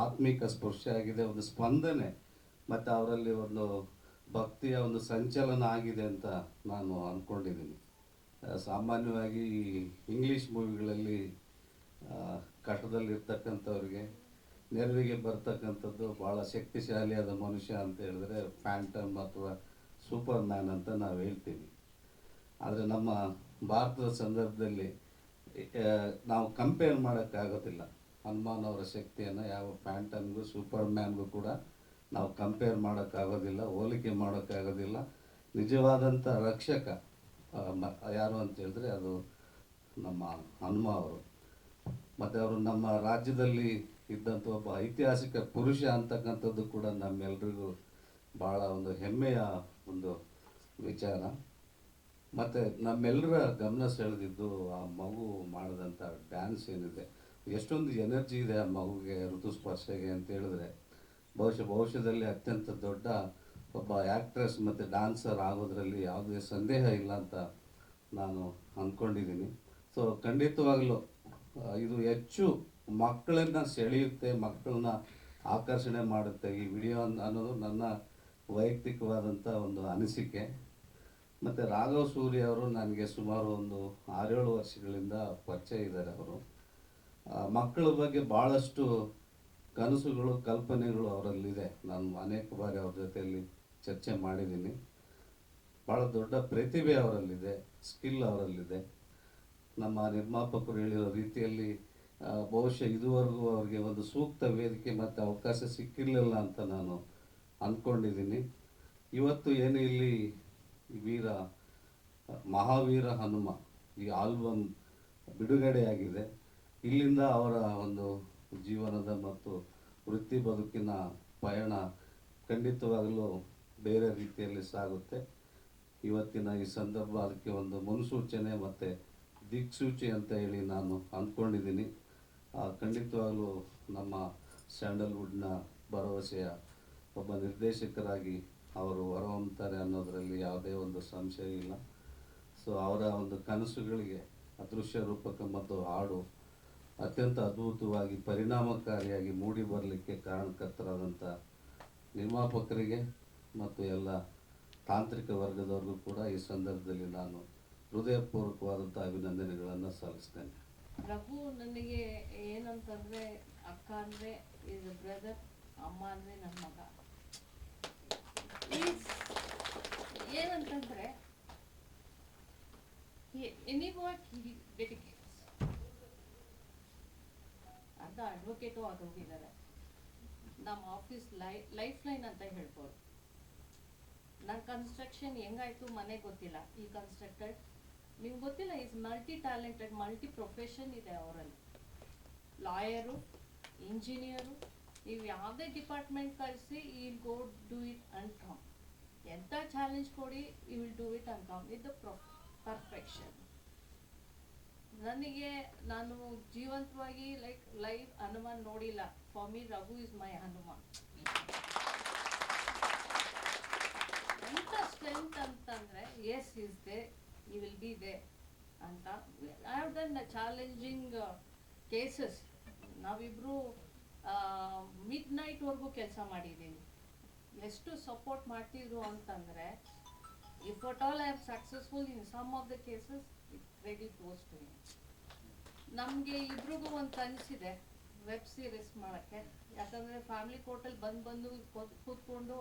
ಆತ್ಮಿಕ ಸ್ಪರ್ಶ ಆಗಿದೆ, ಒಂದು ಸ್ಪಂದನೆ ಮತ್ತು ಅವರಲ್ಲಿ ಒಂದು ಭಕ್ತಿಯ ಒಂದು ಸಂಚಲನ ಆಗಿದೆ ಅಂತ ನಾನು ಅಂದ್ಕೊಂಡಿದ್ದೀನಿ. ಸಾಮಾನ್ಯವಾಗಿ ಇಂಗ್ಲೀಷ್ ಮೂವಿಗಳಲ್ಲಿ ಕಷ್ಟದಲ್ಲಿರ್ತಕ್ಕಂಥವ್ರಿಗೆ ನೆರವಿಗೆ ಬರ್ತಕ್ಕಂಥದ್ದು ಭಾಳ ಶಕ್ತಿಶಾಲಿಯಾದ ಮನುಷ್ಯ ಅಂತ ಹೇಳಿದ್ರೆ ಫ್ಯಾಂಟಮ್ ಅಥವಾ ಸೂಪರ್ ಮ್ಯಾನ್ ಅಂತ ನಾವು ಹೇಳ್ತೀವಿ. ಆದರೆ ನಮ್ಮ ಭಾರತದ ಸಂದರ್ಭದಲ್ಲಿ ನಾವು ಕಂಪೇರ್ ಮಾಡೋಕ್ಕಾಗೋದಿಲ್ಲ. ಹನುಮಾನ್ ಅವರ ಶಕ್ತಿಯನ್ನು ಯಾವ ಫ್ಯಾಂಟಮ್ಗೂ ಸೂಪರ್ ಮ್ಯಾನ್ಗೂ ಕೂಡ ನಾವು ಕಂಪೇರ್ ಮಾಡೋಕ್ಕಾಗೋದಿಲ್ಲ, ಹೋಲಿಕೆ ಮಾಡೋಕ್ಕಾಗೋದಿಲ್ಲ. ನಿಜವಾದಂಥ ರಕ್ಷಕ ಯಾರು ಅಂತ ಹೇಳಿದ್ರೆ ಅದು ನಮ್ಮ ಹನುಮ ಅವರು. ಮತ್ತು ಅವರು ನಮ್ಮ ರಾಜ್ಯದಲ್ಲಿ ಇದ್ದಂಥ ಒಬ್ಬ ಐತಿಹಾಸಿಕ ಪುರುಷ ಅಂತಕ್ಕಂಥದ್ದು ಕೂಡ ನಮ್ಮೆಲ್ರಿಗೂ ಭಾಳ ಒಂದು ಹೆಮ್ಮೆಯ ಒಂದು ವಿಚಾರ. ಮತ್ತು ನಮ್ಮೆಲ್ಲರ ಗಮನ ಸೆಳೆದಿದ್ದು ಆ ಮಗು ಮಾಡಿದಂಥ ಡ್ಯಾನ್ಸ್ ಏನಿದೆ, ಎಷ್ಟೊಂದು ಎನರ್ಜಿ ಇದೆ ಆ ಮಗುಗೆ, ಋತುಸ್ಪರ್ಶಗೆ ಅಂತ ಹೇಳಿದ್ರೆ ಭವಿಷ್ಯದಲ್ಲಿ ಅತ್ಯಂತ ದೊಡ್ಡ ಒಬ್ಬ ಆ್ಯಕ್ಟ್ರೆಸ್ ಮತ್ತು ಡ್ಯಾನ್ಸರ್ ಆಗೋದ್ರಲ್ಲಿ ಯಾವುದೇ ಸಂದೇಹ ಇಲ್ಲ ಅಂತ ನಾನು ಅಂದ್ಕೊಂಡಿದ್ದೀನಿ. ಸೊ ಖಂಡಿತವಾಗಲೂ ಇದು ಹೆಚ್ಚು ಮಕ್ಕಳನ್ನು ಸೆಳೆಯುತ್ತೆ, ಮಕ್ಕಳನ್ನ ಆಕರ್ಷಣೆ ಮಾಡುತ್ತೆ ಈ ವಿಡಿಯೋ ಅನ್ನೋದು ನನ್ನ ವೈಯಕ್ತಿಕವಾದಂಥ ಒಂದು ಅನಿಸಿಕೆ. ಮತ್ತು ರಾಘವ್ ಸೂರಿ ಅವರು ನನಗೆ ಸುಮಾರು ಒಂದು 6-7 ವರ್ಷಗಳಿಂದ ಪರಿಚಯ ಇದ್ದಾರೆ. ಅವರು ಮಕ್ಕಳ ಬಗ್ಗೆ ಭಾಳಷ್ಟು ಕನಸುಗಳು, ಕಲ್ಪನೆಗಳು ಅವರಲ್ಲಿದೆ. ನಾನು ಅನೇಕ ಬಾರಿ ಅವ್ರ ಜೊತೆಯಲ್ಲಿ ಚರ್ಚೆ ಮಾಡಿದ್ದೀನಿ. ಭಾಳ ದೊಡ್ಡ ಪ್ರತಿಭೆ ಅವರಲ್ಲಿದೆ, ಸ್ಕಿಲ್ ಅವರಲ್ಲಿದೆ. ನಮ್ಮ ನಿರ್ಮಾಪಕರು ಹೇಳಿರೋ ರೀತಿಯಲ್ಲಿ ಬಹುಶಃ ಇದುವರೆಗೂ ಅವ್ರಿಗೆ ಒಂದು ಸೂಕ್ತ ವೇದಿಕೆ ಮತ್ತು ಅವಕಾಶ ಸಿಕ್ಕಿರಲಿಲ್ಲ ಅಂತ ನಾನು ಅಂದ್ಕೊಂಡಿದ್ದೀನಿ. ಇವತ್ತು ಏನು ಇಲ್ಲಿ ಮಹಾವೀರ ಹನುಮ ಈ ಆಲ್ಬಮ್ ಬಿಡುಗಡೆಯಾಗಿದೆ. ಇಲ್ಲಿಂದ ಅವರ ಒಂದು ಜೀವನದ ಮತ್ತು ವೃತ್ತಿ ಬದುಕಿನ ಪಯಣ ಖಂಡಿತವಾಗಲೂ ಬೇರೆ ರೀತಿಯಲ್ಲಿ ಸಾಗುತ್ತೆ. ಇವತ್ತಿನ ಈ ಸಂದರ್ಭ ಅದಕ್ಕೆ ಒಂದು ಮುನ್ಸೂಚನೆ ಮತ್ತು ದಿಕ್ಸೂಚಿ ಅಂತ ಹೇಳಿ ನಾನು ಅಂದ್ಕೊಂಡಿದ್ದೀನಿ. ಖಂಡಿತವಾಗಲೂ ನಮ್ಮ ಸ್ಯಾಂಡಲ್ವುಡ್ನ ಭರವಸೆಯ ಒಬ್ಬ ನಿರ್ದೇಶಕರಾಗಿ ಅವರು ಹೊರಹೊಮ್ಮುತ್ತಾರೆ ಅನ್ನೋದರಲ್ಲಿ ಯಾವುದೇ ಒಂದು ಸಂಶಯ ಇಲ್ಲ. ಸೊ ಅವರ ಒಂದು ಕನಸುಗಳಿಗೆ ಅದೃಶ್ಯ ರೂಪಕ ಮತ್ತು ಹಾಡು ಅತ್ಯಂತ ಅದ್ಭುತವಾಗಿ ಪರಿಣಾಮಕಾರಿಯಾಗಿ ಮೂಡಿ ಬರಲಿಕ್ಕೆ ಕಾರಣಕರ್ತರಾದಂಥ ನಿರ್ಮಾಪಕರಿಗೆ ಮತ್ತು ಎಲ್ಲ ತಾಂತ್ರಿಕ ವರ್ಗದವ್ರಿಗೂ ಕೂಡ ಈ ಸಂದರ್ಭದಲ್ಲಿ ನಾನು ಹೃದಯಪೂರ್ವಕವಾದಂಥ ಅಭಿನಂದನೆಗಳನ್ನು ಸಲ್ಲಿಸ್ತೇನೆ. ರಘು ನನಗೆ ಏನಂತಂದರೆ ಅಕ್ಕ ಅಂದರೆ ಈಸ್ ಅ ಬ್ರದರ್, ಅಮ್ಮ ಅಂದರೆ ನನ್ನ ಮಗ. ಏನಂತಂದರೆ ಎನಿ ವರ್ಕ್ ಹಿ ಡೆಡಿಕೇಟ್ಸ್. ಅರ್ಧ ಅಡ್ವೊಕೇಟು ಆಗೋಗಿದ್ದಾರೆ. ನಮ್ಮ ಆಫೀಸ್ ಲೈಫ್ ಲೈನ್ ಅಂತ ಹೇಳ್ಬೋದು. ನನ್ನ ಕನ್ಸ್ಟ್ರಕ್ಷನ್ ಹೆಂಗಾಯ್ತು ಮನೆ ಗೊತ್ತಿಲ್ಲ. ಈ ಕನ್ಸ್ಟ್ರಕ್ಟೆಡ್ ನಿಮ್ಗೆ ಗೊತ್ತಿಲ್ಲ, is multi talented, multi profession ಇದೆ ಅವರಲ್ಲಿ. ಲಾಯರು, ಇಂಜಿನಿಯರು, ನೀವು ಯಾವುದೇ ಡಿಪಾರ್ಟ್ಮೆಂಟ್ ಕಳಿಸಿ he will go do it and come. ಎಂಥ ಚಾಲೆಂಜ್ ಕೊಡಿ you will do it and come with the perfection. ನನಗೆ ನಾನು ಜೀವಂತವಾಗಿ ಲೈವ್ ಹನುಮಾನ್ ನೋಡಿಲ್ಲ. For me Raghu is my Hanuman. ಎಂಥ ಸ್ಟ್ರೆಂತ್ ಅಂತಂದರೆ yes is there, you will be there ಅಂತ. I have done challenging cases. ನಾವಿಬ್ಬರು ಮಿಡ್ ನೈಟ್ವರೆಗೂ ಕೆಲಸ ಮಾಡಿದ್ದೀವಿ. ಎಷ್ಟು ಸಪೋರ್ಟ್ ಮಾಡ್ತಿದ್ರು ಅಂತಂದರೆ if at all I am successful in some of the cases it credit goes to him. ನಮಗೆ ಇಬ್ರಿಗೂ ಒಂದು ಕನಸಿದೆ ವೆಬ್ ಸೀರೀಸ್ ಮಾಡೋಕ್ಕೆ. ಯಾಕಂದರೆ ಫ್ಯಾಮಿಲಿ ಕೋರ್ಟಲ್ಲಿ ಬಂದು ಕೂತ್ಕೊಂಡು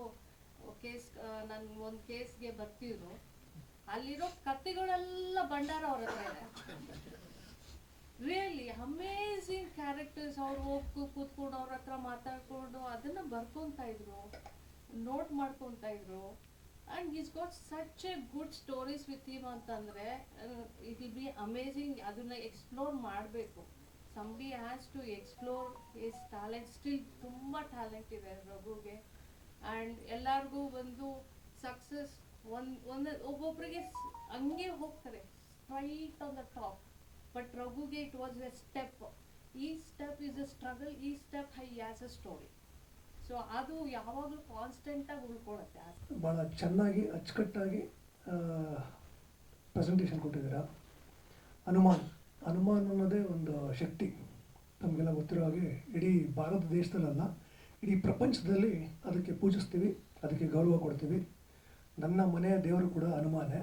ಕೇಸ್, ನನ್ನ ಒಂದು ಕೇಸ್ಗೆ ಬರ್ತಿದ್ರು. ಅಲ್ಲಿರೋ ಕತೆಗಳೆಲ್ಲ ಭಂಡಾರ ಅವ್ರ ಹತ್ರ ಇದೆ. Really amazing characters. ಅವ್ರು ಹೋಗಿ ಕೂತ್ಕೊಂಡು ಅವ್ರ ಹತ್ರ ಮಾತಾಡ್ಕೊಂಡು ಅದನ್ನು ಬರ್ಕೊತಾ ಇದ್ರು, ನೋಟ್ ಮಾಡ್ಕೊತಾ ಇದ್ರು. And is got such a good stories with him ಅಂತಂದರೆ ಇಟ್ ವಿಲ್ ಬಿ ಅಮೇಝಿಂಗ್. ಅದನ್ನು ಎಕ್ಸ್ಪ್ಲೋರ್ ಮಾಡಬೇಕು. Somebody has to explore his talent. Still ತುಂಬ ಟ್ಯಾಲೆಂಟ್ ಇದೆ ರಘುಗೆ. ಆ್ಯಂಡ್ ಎಲ್ಲರಿಗೂ ಒಂದು ಸಕ್ಸಸ್ ಒಬ್ಬೊಬ್ಬರಿಗೆ ಹಂಗೆ ಹೋಗ್ತಾರೆ straight on the top. But ರಘುಗೆ ಇಟ್ ವಾಸ್ ಎ ಸ್ಟೆಪ್. ಈ ಸ್ಟೆಪ್ ಈಸ್ ಅ ಸ್ಟ್ರಗಲ್, ಈ step has a story. So ಅದು ಯಾವಾಗಲೂ ಕಾನ್ಸ್ಟೆಂಟಾಗಿ ಉಳ್ಕೊಳ್ಳುತ್ತೆ. ಭಾಳ ಚೆನ್ನಾಗಿ ಅಚ್ಚುಕಟ್ಟಾಗಿ ಪ್ರೆಸೆಂಟೇಷನ್ ಕೊಟ್ಟಿದ್ದೀರಾ. ಹನುಮಾನ್ ಅನ್ನೋದೇ ಒಂದು ಶಕ್ತಿ. ತಮಗೆಲ್ಲ ಗೊತ್ತಿರೋ ಹಾಗೆ ಇಡೀ ಭಾರತ ದೇಶದಲ್ಲ, ಇಡೀ ಪ್ರಪಂಚದಲ್ಲಿ ಅದಕ್ಕೆ ಪೂಜಿಸ್ತೀವಿ, ಅದಕ್ಕೆ ಗೌರವ ಕೊಡ್ತೀವಿ. ನನ್ನ ಮನೆಯ ದೇವರು ಕೂಡ ಹನುಮಾನೇ.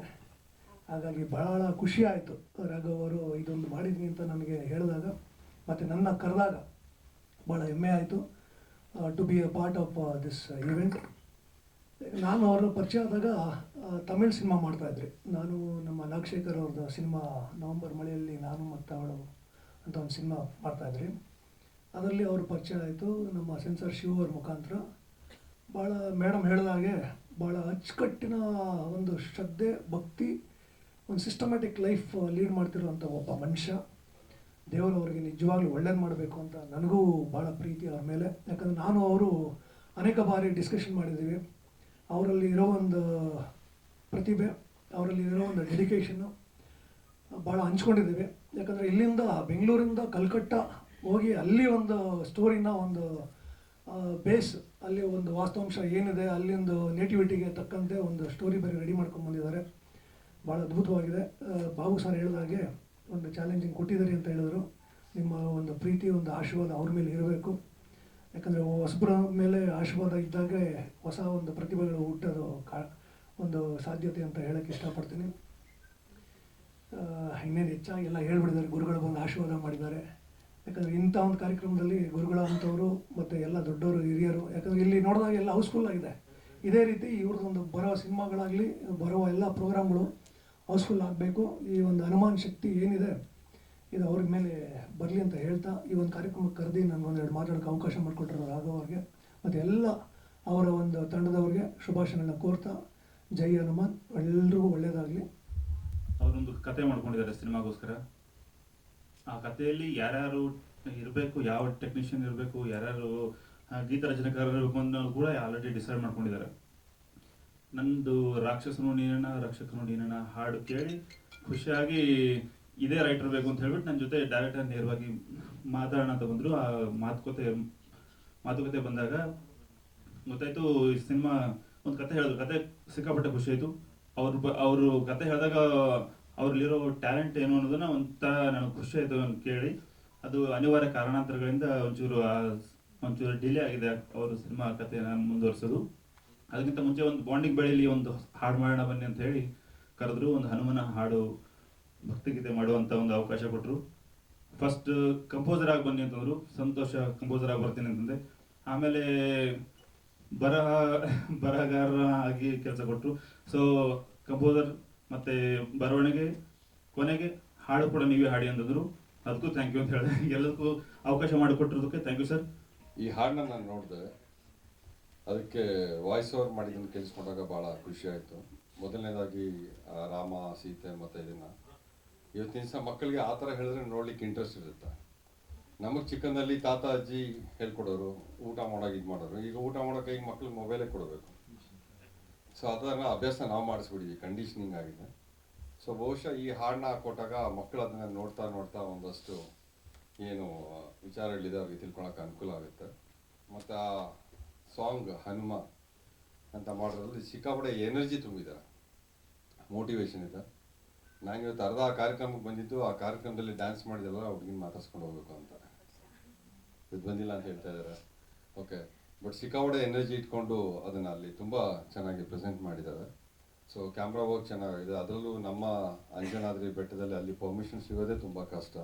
ಹಾಗಾಗಿ ಬಹಳ ಖುಷಿ ಆಯಿತು ರಾಘವ್ ಅವರು ಇದೊಂದು ಮಾಡಿದ್ದೀನಿ ಅಂತ ನನಗೆ ಹೇಳಿದಾಗ, ಮತ್ತು ನನ್ನ ಕರೆದಾಗ ಭಾಳ ಹೆಮ್ಮೆ ಆಯಿತು to be a part of this event. ನಾನು ಅವರು ಪರಿಚಯ ಆದಾಗ ತಮಿಳ್ ಸಿನಿಮಾ ಮಾಡ್ತಾಯಿದ್ರಿ. ನಾನು ನಮ್ಮ ನಾಗಶೇಖರ್ ಅವ್ರದ್ದು ಸಿನಿಮಾ ನವಂಬರ್ ಮಳೆಯಲ್ಲಿ ನಾನು ಮತ್ತು ಅವಳು ಅಂತ ಒಂದು ಸಿನಿಮಾ ಮಾಡ್ತಾಯಿದ್ರಿ. ಅದರಲ್ಲಿ ಅವರು ಪರಿಚಯ ಆಯಿತು ನಮ್ಮ ಸೆನ್ಸರ್ ಶಿವ ಅವ್ರ ಮುಖಾಂತರ. ಭಾಳ ಮೇಡಮ್ ಹೇಳಿದಾಗೆ ಭಾಳ ಅಚ್ಚುಕಟ್ಟಿನ ಒಂದು ಶ್ರದ್ಧೆ, ಭಕ್ತಿ, ಒಂದು ಸಿಸ್ಟಮ್ಯಾಟಿಕ್ ಲೈಫ್ ಲೀಡ್ ಮಾಡ್ತಿರೋಂಥ ಒಬ್ಬ ಮನುಷ್ಯ. ದೇವರು ಅವರಿಗೆ ನಿಜವಾಗ್ಲೂ ಒಳ್ಳೇದು ಮಾಡಬೇಕು ಅಂತ ನನಗೂ ಭಾಳ ಪ್ರೀತಿ ಅವ್ರ ಮೇಲೆ. ಯಾಕಂದರೆ ನಾನು ಅವರು ಅನೇಕ ಬಾರಿ ಡಿಸ್ಕಷನ್ ಮಾಡಿದ್ದೀವಿ. ಅವರಲ್ಲಿ ಇರೋ ಒಂದು ಪ್ರತಿಭೆ, ಅವರಲ್ಲಿ ಇರೋ ಒಂದು ಡೆಡಿಕೇಶನ್ನು ಭಾಳ ಹಂಚ್ಕೊಂಡಿದ್ದೀವಿ. ಯಾಕಂದರೆ ಇಲ್ಲಿಂದ ಬೆಂಗಳೂರಿಂದ ಕಲ್ಕಟ್ಟ ಹೋಗಿ ಅಲ್ಲಿ ಒಂದು ಸ್ಟೋರಿನ ಒಂದು ಬೇಸ್, ಅಲ್ಲಿ ಒಂದು ವಾಸ್ತವಾಂಶ ಏನಿದೆ, ಅಲ್ಲಿಂದು ನೇಟಿವಿಟಿಗೆ ತಕ್ಕಂತೆ ಒಂದು ಸ್ಟೋರಿ ಬೇರೆ ರೆಡಿ ಮಾಡ್ಕೊಂಡು ಬಂದಿದ್ದಾರೆ. ಭಾಳ ಅದ್ಭುತವಾಗಿದೆ. ಬಾಬು ಸರ್ ಹೇಳಿದಾಗೆ ಒಂದು ಚಾಲೆಂಜಿಂಗ್ ಕೊಟ್ಟಿದ್ದಾರೆ ಅಂತ ಹೇಳಿದ್ರು. ನಿಮ್ಮ ಒಂದು ಪ್ರೀತಿ, ಒಂದು ಆಶೀರ್ವಾದ ಅವ್ರ ಮೇಲೆ ಇರಬೇಕು. ಯಾಕಂದರೆ ಹೊಸಬ್ರ ಮೇಲೆ ಆಶೀರ್ವಾದ ಇದ್ದಾಗೆ ಹೊಸ ಒಂದು ಪ್ರತಿಭೆಗಳು ಹುಟ್ಟೋದು ಒಂದು ಸಾಧ್ಯತೆ ಅಂತ ಹೇಳೋಕ್ಕೆ ಇಷ್ಟಪಡ್ತೀನಿ. ಇನ್ನೇನು ಹೆಚ್ಚಾಗಿ ಎಲ್ಲ ಹೇಳ್ಬಿಟ್ಟಿದ್ದಾರೆ, ಗುರುಗಳು ಬಂದು ಆಶೀರ್ವಾದ ಮಾಡಿದ್ದಾರೆ. ಯಾಕಂದರೆ ಇಂಥ ಒಂದು ಕಾರ್ಯಕ್ರಮದಲ್ಲಿ ಗುರುಗಳ ಅಂಥವರು ಮತ್ತು ಎಲ್ಲ ದೊಡ್ಡವರು, ಹಿರಿಯರು, ಯಾಕಂದರೆ ಇಲ್ಲಿ ನೋಡಿದಾಗ ಎಲ್ಲ ಹೌಸ್ಫುಲ್ ಆಗಿದೆ. ಇದೇ ರೀತಿ ಇವ್ರದ್ದೊಂದು ಬರೋ ಸಿನಿಮಾಗಳಾಗಲಿ, ಬರೋ ಎಲ್ಲ ಪ್ರೋಗ್ರಾಮ್ಗಳು ಹೌಸ್ಫುಲ್ ಆಗಬೇಕು. ಈ ಒಂದು ಹನುಮಾನ್ ಶಕ್ತಿ ಏನಿದೆ ಇದು ಅವ್ರ ಮೇಲೆ ಬರಲಿ ಅಂತ ಹೇಳ್ತಾ, ಈ ಒಂದು ಕಾರ್ಯಕ್ರಮಕ್ಕೆ ಕರೆದಿ ನನಗೊಂದೆರಡು ಮಾತಾಡೋಕ್ಕೆ ಅವಕಾಶ ಮಾಡಿಕೊಟ್ಟಿರೋ ರಾಘವ್ ಅವ್ರಿಗೆ ಮತ್ತು ಎಲ್ಲ ಅವರ ಒಂದು ತಂಡದವ್ರಿಗೆ ಶುಭಾಶಯಗಳನ್ನ ಕೋರ್ತಾ, ಜೈ ಹನುಮಾನ್, ಎಲ್ರಿಗೂ ಒಳ್ಳೆಯದಾಗಲಿ. ಅವರೊಂದು ಕತೆ ಮಾಡ್ಕೊಂಡಿದ್ದಾರೆ ಸಿನಿಮಾಗೋಸ್ಕರ. ಆ ಕಥೆಯಲ್ಲಿ ಯಾರ್ಯಾರು ಇರಬೇಕು, ಯಾವ ಟೆಕ್ನಿಷಿಯನ್ ಇರಬೇಕು, ಯಾರ್ಯಾರು ಗೀತ ರಚನೆಕಾರರು ಇರಬೇಕು ಅನ್ನೋದು ಕೂಡ ಆಲ್ರೆಡಿ ಡಿಸೈಡ್ ಮಾಡ್ಕೊಂಡಿದ್ದಾರೆ. ನಂದು ರಾಕ್ಷಸನು ನೀನನ ರಕ್ಷಕನು ನೀನನ ಹಾಡು ಕೇಳಿ ಖುಷಿಯಾಗಿ ಇದೇ ರೈಟರ್ ಬೇಕು ಅಂತ ಹೇಳ್ಬಿಟ್ಟು ನನ್ನ ಜೊತೆ ಡೈರೆಕ್ಟರ್ ನೇರವಾಗಿ ಮಾತಾಡೋಣ ಅಂತ ಬಂದರು. ಆ ಮಾತುಕತೆ ಬಂದಾಗ ಗೊತ್ತಾಯ್ತು ಈ ಸಿನಿಮಾ ಒಂದು ಕತೆ ಹೇಳಿದ್ರು. ಕತೆ ಸಿಕ್ಕಾಪಟ್ಟೆ ಖುಷಿ ಆಯಿತು. ಅವರು ಕತೆ ಹೇಳಿದಾಗ ಅವ್ರಲ್ಲಿರೋ ಟ್ಯಾಲೆಂಟ್ ಏನು ಅನ್ನೋದನ್ನ ಒಂಥರ ನನಗೆ ಖುಷಿ ಆಯಿತು ಅಂತ ಕೇಳಿ. ಅದು ಅನಿವಾರ್ಯ ಕಾರಣಾಂತರಗಳಿಂದ ಒಂಚೂರು ಡಿಲೇ ಆಗಿದೆ ಅವರು ಸಿನಿಮಾ ಕಥೆನ ಮುಂದುವರಿಸೋದು. ಅದಕ್ಕಿಂತ ಮುಂಚೆ ಒಂದು ಬಾಂಡಿಂಗ್ ಬೆಳೆಯಲ್ಲಿ ಒಂದು ಹಾಡು ಮಾಡೋಣ ಬನ್ನಿ ಅಂತ ಹೇಳಿ ಕರೆದ್ರು. ಒಂದು ಹನುಮನ ಹಾಡು ಭಕ್ತಿಗೀತೆ ಮಾಡುವಂಥ ಒಂದು ಅವಕಾಶ ಕೊಟ್ಟರು. ಫಸ್ಟ್ ಕಂಪೋಸರ್ ಆಗಿ ಬನ್ನಿ ಅಂತಂದರು. ಸಂತೋಷ, ಕಂಪೋಸರ್ ಆಗಿ ಬರ್ತೀನಿ ಅಂತಂದೆ. ಆಮೇಲೆ ಬರಹಗಾರ ಆಗಿ ಕೆಲಸ ಕೊಟ್ಟರು. ಸೊ ಕಂಪೋಸರ್ ಮತ್ತು ಬರವಣಿಗೆ, ಕೊನೆಗೆ ಹಾಡು ಕೂಡ ನೀವೇ ಹಾಡಿ ಅಂತಂದರು. ಅದಕ್ಕೂ ಥ್ಯಾಂಕ್ ಯು ಅಂತ ಹೇಳಿದೆ. ಎಲ್ಲದಕ್ಕೂ ಅವಕಾಶ ಮಾಡಿಕೊಟ್ಟಿರೋದಕ್ಕೆ ಥ್ಯಾಂಕ್ ಯು ಸರ್. ಈ ಹಾಡನ್ನ ನಾನು ನೋಡಿದೆ, ಅದಕ್ಕೆ ವಾಯ್ಸ್ ಓವರ್ ಮಾಡಿದ್ದನ್ನು ಕೇಳಿಸ್ಕೊಂಡಾಗ ಭಾಳ ಖುಷಿ ಆಯಿತು. ಮೊದಲನೇದಾಗಿ ರಾಮ, ಸೀತೆ ಮತ್ತು ಇದನ್ನು ಇವತ್ತಿನ ದಿವಸ ಮಕ್ಕಳಿಗೆ ಆ ಥರ ಹೇಳಿದ್ರೆ ನೋಡ್ಲಿಕ್ಕೆ ಇಂಟ್ರೆಸ್ಟ್ ಇರುತ್ತೆ. ನಮಗೆ ಚಿಕ್ಕಂದಲ್ಲಿ ತಾತ ಅಜ್ಜಿ ಹೇಳ್ಕೊಡೋರು, ಊಟ ಮಾಡೋಕೆ ಇದು ಮಾಡೋರು. ಈಗ ಊಟ ಮಾಡೋಕೆ ಈಗ ಮಕ್ಳಿಗೆ ಮೊಬೈಲೇ ಕೊಡಬೇಕು. ಸೊ ಅದನ್ನು ಅಭ್ಯಾಸ ನಾವು ಮಾಡಿಸ್ಬಿಟ್ಟಿದ್ವಿ, ಕಂಡೀಷನಿಂಗ್ ಆಗಿದೆ. ಸೊ ಬಹುಶಃ ಈ ಹಾಡನ್ನ ಕೊಟ್ಟಾಗ ಮಕ್ಕಳು ಅದನ್ನು ನೋಡ್ತಾ ನೋಡ್ತಾ ಒಂದಷ್ಟು ಏನು ವಿಚಾರಗಳಿದೆ ಅವ್ರಿಗೆ ತಿಳ್ಕೊಳಕ್ಕೆ ಅನುಕೂಲ ಆಗುತ್ತೆ. ಮತ್ತು ಆ ಸಾಂಗ್ ಹನುಮ ಅಂತ ಮಾಡೋದ್ರಲ್ಲಿ ಸಿಕ್ಕಾಪಟ್ಟೆ ಎನರ್ಜಿ ತುಂಬಿದ್ದಾರೆ, ಮೋಟಿವೇಶನ್ ಇದೆ. ನಾನು ಇವತ್ತು ಅರ್ಧ ಆ ಕಾರ್ಯಕ್ರಮಕ್ಕೆ ಬಂದಿದ್ದು, ಆ ಕಾರ್ಯಕ್ರಮದಲ್ಲಿ ಡ್ಯಾನ್ಸ್ ಮಾಡಿದೆಲ್ಲ ಹುಡುಗಿನ ಮಾತಾಡ್ಸ್ಕೊಂಡು ಹೋಗ್ಬೇಕು ಅಂತ. ಇದು ಬಂದಿಲ್ಲ ಅಂತ ಹೇಳ್ತಾ ಇದ್ದಾರೆ. ಓಕೆ, ಬಟ್ ಸಿಕ್ಕಾಪಟ್ಟೆ ಎನರ್ಜಿ ಇಟ್ಕೊಂಡು ಅದನ್ನು ಅಲ್ಲಿ ತುಂಬ ಚೆನ್ನಾಗಿ ಪ್ರೆಸೆಂಟ್ ಮಾಡಿದ್ದಾರೆ. ಸೊ ಕ್ಯಾಮ್ರಾ ವರ್ಕ್ ಚೆನ್ನಾಗಿದೆ. ಅದರಲ್ಲೂ ನಮ್ಮ ಅಂಜನಾದ್ರಿ ಬೆಟ್ಟದಲ್ಲಿ ಅಲ್ಲಿ ಪರ್ಮಿಷನ್ ಸಿಗೋದೇ ತುಂಬ ಕಷ್ಟ.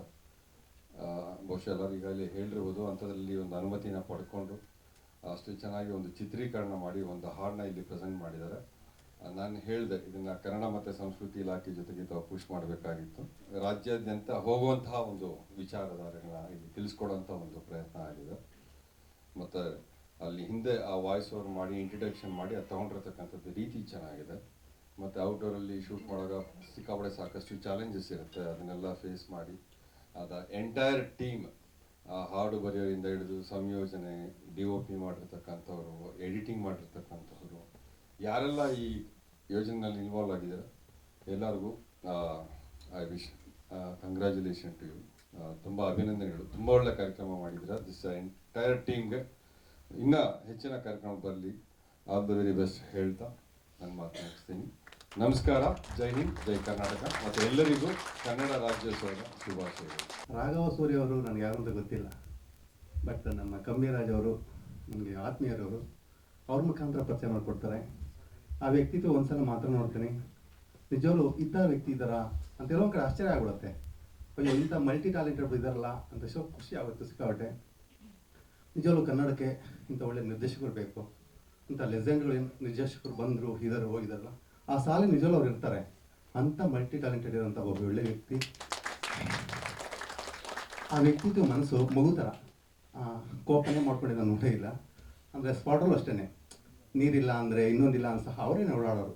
ಬಹುಶಃ ಎಲ್ಲರೂ ಈಗಾಗಲೇ ಹೇಳಿರ್ಬೋದು. ಅಂಥದ್ರಲ್ಲಿ ಒಂದು ಅನುಮತಿನ ಪಡ್ಕೊಂಡು ಅಷ್ಟು ಚೆನ್ನಾಗಿ ಒಂದು ಚಿತ್ರೀಕರಣ ಮಾಡಿ ಒಂದು ಹಾಡನ್ನ ಇಲ್ಲಿ ಪ್ರೆಸೆಂಟ್ ಮಾಡಿದ್ದಾರೆ. ನಾನು ಹೇಳಿದೆ, ಇದನ್ನು ಕನ್ನಡ ಮತ್ತು ಸಂಸ್ಕೃತಿ ಇಲಾಖೆ ಜೊತೆಗೆ ತಾವು ಪುಷ್ ಮಾಡಬೇಕಾಗಿತ್ತು. ರಾಜ್ಯಾದ್ಯಂತ ಹೋಗುವಂತಹ ಒಂದು ವಿಚಾರಧಾರೆಗಳನ್ನ ಇಲ್ಲಿ ತಿಳಿಸ್ಕೊಡೋಂಥ ಒಂದು ಪ್ರಯತ್ನ ಆಗಿದೆ. ಮತ್ತು ಅಲ್ಲಿ ಹಿಂದೆ ಆ ವಾಯ್ಸ್ ಓವರ್ ಮಾಡಿ ಇಂಟ್ರಡಕ್ಷನ್ ಮಾಡಿ ಅದು ತೊಗೊಂಡಿರ್ತಕ್ಕಂಥದ್ದು ರೀತಿ ಚೆನ್ನಾಗಿದೆ. ಮತ್ತು ಔಟ್ಡೋರಲ್ಲಿ ಶೂಟ್ ಮಾಡುವಾಗ ಸಿಕ್ಕಾಪಟ್ಟೆ ಸಾಕಷ್ಟು ಚಾಲೆಂಜಸ್ ಇರುತ್ತೆ. ಅದನ್ನೆಲ್ಲ ಫೇಸ್ ಮಾಡಿ ಅದು ಎಂಟೈರ್ ಟೀಮ್, ಹಾಡು ಬರೆಯೋರಿಂದ ಹಿಡಿದು ಸಂಯೋಜನೆ, DOP ಮಾಡಿರ್ತಕ್ಕಂಥವ್ರು, ಎಡಿಟಿಂಗ್ ಮಾಡಿರ್ತಕ್ಕಂಥವ್ರು, ಯಾರೆಲ್ಲ ಈ ಯೋಜನೆಯಲ್ಲಿ ಇನ್ವಾಲ್ವ್ ಆಗಿದ್ದಾರೆ ಎಲ್ಲರಿಗೂ I wish congratulation to you. ತುಂಬ ಅಭಿನಂದನೆಗಳು. ತುಂಬ ಒಳ್ಳೆ ಕಾರ್ಯಕ್ರಮ ಮಾಡಿದ್ದೀರಾ. ದಿಸ್ ಎಂಟೈರ್ ಟೀಮ್ಗೆ ಇನ್ನೂ ಹೆಚ್ಚಿನ ಕಾರ್ಯಕ್ರಮ ಬರಲಿ. ಆಲ್ ದ ವೆರಿ ಬೆಸ್ಟ್ ಹೇಳ್ತಾ ನಾನು ಮಾತನಾಡ್ತೀನಿ. ನಮಸ್ಕಾರ. ಜೈ ಹಿಂದ್, ಜೈ ಕರ್ನಾಟಕ. ಮತ್ತು ಎಲ್ಲರಿಗೂ ಕನ್ನಡ ರಾಜ್ಯೋತ್ಸವದ ಶುಭಾಶಯಗಳು. ರಾಘವ ಸೂರ್ಯ ಅವರು ನನಗೆ ಯಾರು ಅಂತ ಗೊತ್ತಿಲ್ಲ. ಬಟ್ ನಮ್ಮ ಕಮ್ಮಿರಾಜ್ ಅವರು ನನಗೆ ಆತ್ಮೀಯರವರು ಅವ್ರ ಮುಖಾಂತರ ಪರಿಚಯ ಮಾಡಿಕೊಡ್ತಾರೆ. ಆ ವ್ಯಕ್ತಿತ್ವ ಒಂದ್ಸಲ ಮಾತ್ರ ನೋಡ್ತೀನಿ, ನಿಜವಾಗ್ಲೂ ಇದ್ದ ವ್ಯಕ್ತಿ ಇದ್ದಾರಾ ಅಂತ ಎಲ್ಲೋ ಒಂದು ಕಡೆ ಆಶ್ಚರ್ಯ ಆಗ್ಬಿಡುತ್ತೆ. ಅಯ್ಯೋ ಇಂಥ ಮಲ್ಟಿ ಟ್ಯಾಲೆಂಟೆಡ್ ಇದ್ದಾರಲ್ಲ ಅಂತ ಖುಷಿ ಆಗುತ್ತೆ ಸಿಕ್ಕಾಬಟ್ಟೆ. ನಿಜವಾಗ್ಲೂ ಕನ್ನಡಕ್ಕೆ ಇಂಥ ಒಳ್ಳೆ ನಿರ್ದೇಶಕರು ಬೇಕು, ಇಂಥ ಲೆಜೆಂಡ್ಗಳು ನಿರ್ದೇಶಕರು ಬಂದರು ಇದ್ದಾರೆ ಹೋಗಿದಾರಲ್ಲ ಆ ಸಾಲಿ ನಿಜವಾಗ್ಲೂ ಅವ್ರು ಇರ್ತಾರೆ. ಅಂಥ ಮಲ್ಟಿ ಟ್ಯಾಲೆಂಟೆಡ್ ಇರೋಂಥ ಒಬ್ಬ ಒಳ್ಳೆ ವ್ಯಕ್ತಿ. ಆ ವ್ಯಕ್ತಿತ್ವ ಮನಸ್ಸು ಮಗು ಥರ, ಕೋಪನೆ ಮಾಡ್ಕೊಂಡಿದ್ದ ನೋಡೇ ಇಲ್ಲ. ಅಂದರೆ ಸ್ಪಾಟಲ್ಲೂ ಅಷ್ಟೇ, ನೀರಿಲ್ಲ ಅಂದರೆ ಇನ್ನೊಂದಿಲ್ಲ ಅಂತ ಸಹ ಅವರೇ ಓಡಾಡೋರು.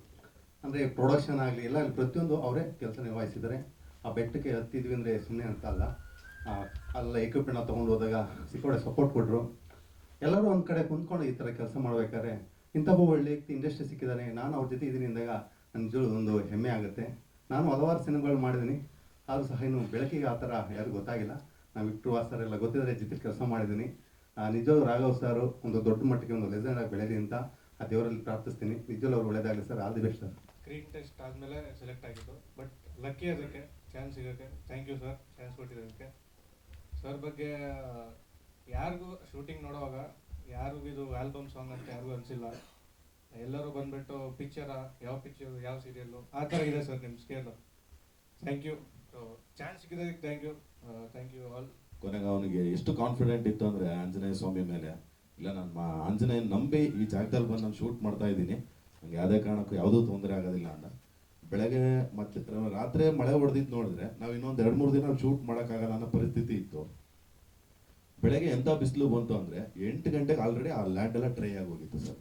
ಅಂದರೆ ಪ್ರೊಡಕ್ಷನ್ ಆಗಲಿ ಎಲ್ಲ ಪ್ರತಿಯೊಂದು ಅವರೇ ಕೆಲಸ ನಿರ್ವಹಿಸಿದ್ದಾರೆ. ಆ ಬೆಟ್ಟಕ್ಕೆ ಹತ್ತಿದ್ವಿ ಅಂದರೆ ಸುಮ್ಮನೆ ಅಂತ ಅಲ್ಲ, ಅಲ್ಲ ಎಕ್ವಿಪ್ಮೆಂಟ್ ತೊಗೊಂಡು ಹೋದಾಗ ಸಿಕ್ಕೋಡೆ ಸಪೋರ್ಟ್ ಕೊಟ್ಟರು. ಎಲ್ಲರೂ ಒಂದು ಕಡೆ ಕುಂತ್ಕೊಂಡು ಈ ಥರ ಕೆಲಸ ಮಾಡಬೇಕಾದ್ರೆ ಇಂಥ ಒಬ್ಬ ಒಳ್ಳೆ ವ್ಯಕ್ತಿ ಇಂಡಸ್ಟ್ರಿ ಸಿಕ್ಕಿದ್ದಾನೆ, ನಾನು ಅವ್ರ ಜೊತೆ ಇದ್ದೀನಿ ಅಂದಾಗ ನನ್ನ ನಿಜವಾಗ್ಲೂ ಒಂದು ಹೆಮ್ಮೆ ಆಗುತ್ತೆ. ನಾನು ಹಲವಾರು ಸಿನಿಮಾಗಳು ಮಾಡಿದ್ದೀನಿ, ಆದರೂ ಸಹ ಇನ್ನು ಬೆಳಕಿಗೆ ಆ ಥರ ಯಾರಿಗೂ ಗೊತ್ತಾಗಿಲ್ಲ. ನಾವು ವಿಕ್ಟರ್ ಸರ್ ಎಲ್ಲ ಗೊತ್ತಿದ್ದಾರೆ, ಜೊತೆ ಕೆಲಸ ಮಾಡಿದ್ದೀನಿ. ನಿಜವಾಗ್ಲೂ ರಾಘವ್ ಸಾರು ಒಂದು ದೊಡ್ಡ ಮಟ್ಟಿಗೆ ಒಂದು ಲೆಜೆಂಡ್ ಆಗಿ ಬೆಳೆದಿ ಅಂತ ಆ ದೇವರಲ್ಲಿ ಪ್ರಾರ್ಥಿಸ್ತೀನಿ. ನಿಜವಾಗ್ಲೂ ಅವ್ರು ಒಳ್ಳೇದಾಗಲಿ sir, all the best sir. Screen test ಆದಮೇಲೆ ಸೆಲೆಕ್ಟ್ ಆಗಿದ್ದು, ಬಟ್ ಲಕ್ಕಿ ಅದಕ್ಕೆ ಚಾನ್ಸ್ ಸಿಗೋಕ್ಕೆ. ಥ್ಯಾಂಕ್ ಯು ಸರ್, ಚಾನ್ಸ್ ಕೊಟ್ಟಿದ್ದಕ್ಕೆ. ಸರ್ ಬಗ್ಗೆ ಯಾರಿಗೂ ಶೂಟಿಂಗ್ ನೋಡುವಾಗ ಯಾರಿಗೂ ಇದು ಆಲ್ಬಮ್ ಸಾಂಗ್ ಅಂತ ಯಾರಿಗೂ ಅನಿಸಿಲ್ಲ. ಎಲ್ಲರೂ ಬಂದುಬಿಟ್ಟು ಪಿಕ್ಚರ, ಯಾವ ಪಿಕ್ಚರು ಯಾವ ಸೀರಿಯಲ್ಲು ಆ ಥರ ಇದೆ ಸರ್ ನಿಮ್ಮ scale. Thank you. So chance ಸಿಕ್ಕಿದ್ದಕ್ಕೆ ಥ್ಯಾಂಕ್ ಯು ಆಲ್. ಕೊನೆಗೆ ಅವನಿಗೆ ಎಷ್ಟು ಕಾನ್ಫಿಡೆಂಟ್ ಇತ್ತು ಅಂದರೆ ಆಂಜನೇಯ ಸ್ವಾಮಿ ಮೇಲೆ, ಇಲ್ಲ ನಾನು ಆಂಜನೇಯ ನಂಬಿ ಈ ಜಾಗದಲ್ಲಿ ಬಂದು ನಾನು ಶೂಟ್ ಮಾಡ್ತಾ ಇದ್ದೀನಿ, ನನಗೆ ಯಾವುದೇ ಕಾರಣಕ್ಕೂ ಯಾವುದೂ ತೊಂದರೆ ಆಗೋದಿಲ್ಲ ಅಂತ. ಬೆಳಗ್ಗೆ ಮತ್ತೆ ರಾತ್ರಿ ಮಳೆ ಹೊಡೆದಿದ್ದು ನೋಡಿದ್ರೆ ನಾವು ಇನ್ನೊಂದು 2-3 ದಿನ ಶೂಟ್ ಮಾಡೋಕ್ಕಾಗಲ್ಲ ಅನ್ನೋ ಪರಿಸ್ಥಿತಿ ಇತ್ತು. ಬೆಳಗ್ಗೆ ಎಂಥ ಬಿಸಿಲು ಬಂತು ಅಂದರೆ 8 ಗಂಟೆಗೆ ಆಲ್ರೆಡಿ ಆ ಲ್ಯಾಂಡ್ ಎಲ್ಲ ಡ್ರೈ ಆಗೋಗಿತ್ತು ಸರ್.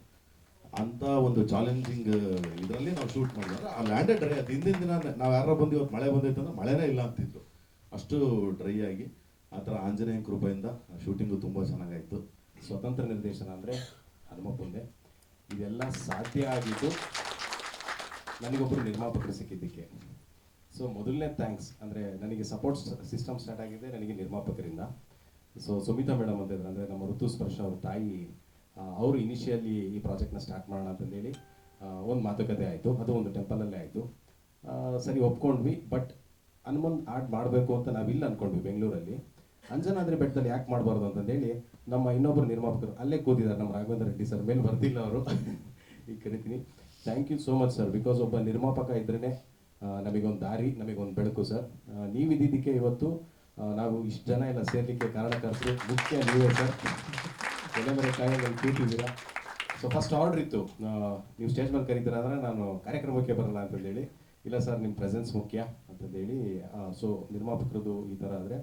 ಅಂಥ ಒಂದು ಚಾಲೆಂಜಿಂಗ್ ಇದರಲ್ಲಿ ನಾವು ಶೂಟ್ ಮಾಡಿದ್ರೆ ಆ ಲ್ಯಾಂಡೇ ಡ್ರೈ ಆಯ್ತು. ಹಿಂದಿನ ದಿನ ನಾವು ಯಾರೋ ಬಂದು ಇವತ್ತು ಮಳೆ ಬಂದಿತ್ತು ಅಂದ್ರೆ ಮಳೆನೇ ಇಲ್ಲ ಅಂತಿತ್ತು, ಅಷ್ಟು ಡ್ರೈ ಆಗಿ. ಆ ಥರ ಆಂಜನೇಯ ಕೃಪೆಯಿಂದ ಶೂಟಿಂಗು ತುಂಬ ಚೆನ್ನಾಗಾಯಿತು. ಸ್ವತಂತ್ರ ನಿರ್ದೇಶನ ಅಂದರೆ ಹನುಮಪ್ಪಂದೆ. ಇದೆಲ್ಲ ಸಾಧ್ಯ ಆಗಿದ್ದು ನನಗೊಬ್ಬರು ನಿರ್ಮಾಪಕರು ಸಿಕ್ಕಿದ್ದಕ್ಕೆ. ಸೊ ಮೊದಲನೇ ಥ್ಯಾಂಕ್ಸ್ ಅಂದರೆ ನನಗೆ ಸಪೋರ್ಟ್ ಸಿಸ್ಟಮ್ ಸ್ಟಾರ್ಟ್ ಆಗಿದೆ ನನಗೆ ನಿರ್ಮಾಪಕರಿಂದ. ಸೊ ಸುಮಿತಾ ಮೇಡಮ್ ಅಂತ ಇದ್ದಾರೆ, ಅಂದರೆ ನಮ್ಮ ಋತುಸ್ಪರ್ಶ ಅವ್ರ ತಾಯಿ, ಅವರು ಇನಿಷಿಯಲಿ ಈ ಪ್ರಾಜೆಕ್ಟ್ನ ಸ್ಟಾರ್ಟ್ ಮಾಡೋಣ ಅಂತಂದೇಳಿ ಒಂದು ಮಾತುಕತೆ ಆಯಿತು. ಅದು ಒಂದು ಟೆಂಪಲಲ್ಲೇ ಆಯಿತು. ಸರಿ ಒಪ್ಕೊಂಡ್ವಿ. ಬಟ್ ಹನುಮನ್ ಆಡ್ ಮಾಡಬೇಕು ಅಂತ ನಾವಿಲ್ಲ ಅಂದ್ಕೊಂಡ್ವಿ ಬೆಂಗಳೂರಲ್ಲಿ. ಅಂಜನಾದ್ರಿ ಬೆಟ್ಟದಲ್ಲಿ ಯಾಕೆ ಮಾಡಬಾರ್ದು ಅಂತಂದೇಳಿ ನಮ್ಮ ಇನ್ನೊಬ್ಬರು ನಿರ್ಮಾಪಕರು ಅಲ್ಲೇ ಕೂತಿದ್ದಾರೆ, ನಮ್ಮ ರಾಘವೇಂದ್ರ ರೆಡ್ಡಿ ಸರ್, ಮೇಲೆ ಬರ್ತಿಲ್ಲ ಅವರು, ಈಗ ಕರಿತೀನಿ. Thank you so much sir. Because ಒಬ್ಬ ನಿರ್ಮಾಪಕ ಇದ್ರೇ ನಮಗೊಂದು ದಾರಿ, ನಮಗೊಂದು ಬೆಳಕು ಸರ್. ನೀವಿದ್ದಕ್ಕೆ ಇವತ್ತು ನಾವು ಇಷ್ಟು ಜನ ಎಲ್ಲ ಸೇರ್ಲಿಕ್ಕೆ ಕಾರಣಕರ್ತರು ಮುಖ್ಯ ನೀವೇ ಸರ್. ಎಲ್ಲ ಮೇಲೆ ಕಾಯಿಗಳು ಕೂತಿದ್ದೀರಾ. ಸೊ ಫಸ್ಟ್ ಆರ್ಡ್ರ್ ಇತ್ತು, ನೀವು ಸ್ಟೇಜ್ ಮೇಲೆ ಕರೀತೀರ ಅಂದರೆ ನಾನು ಕಾರ್ಯಕ್ರಮಕ್ಕೆ ಬರಲ್ಲ ಅಂತಂದೇಳಿ. ಇಲ್ಲ ಸರ್ ನಿಮ್ಮ ಪ್ರೆಸೆನ್ಸ್ ಮುಖ್ಯ ಅಂತಂದೇಳಿ. ಸೊ ನಿರ್ಮಾಪಕರದು ಈ ಥರ ಆದರೆ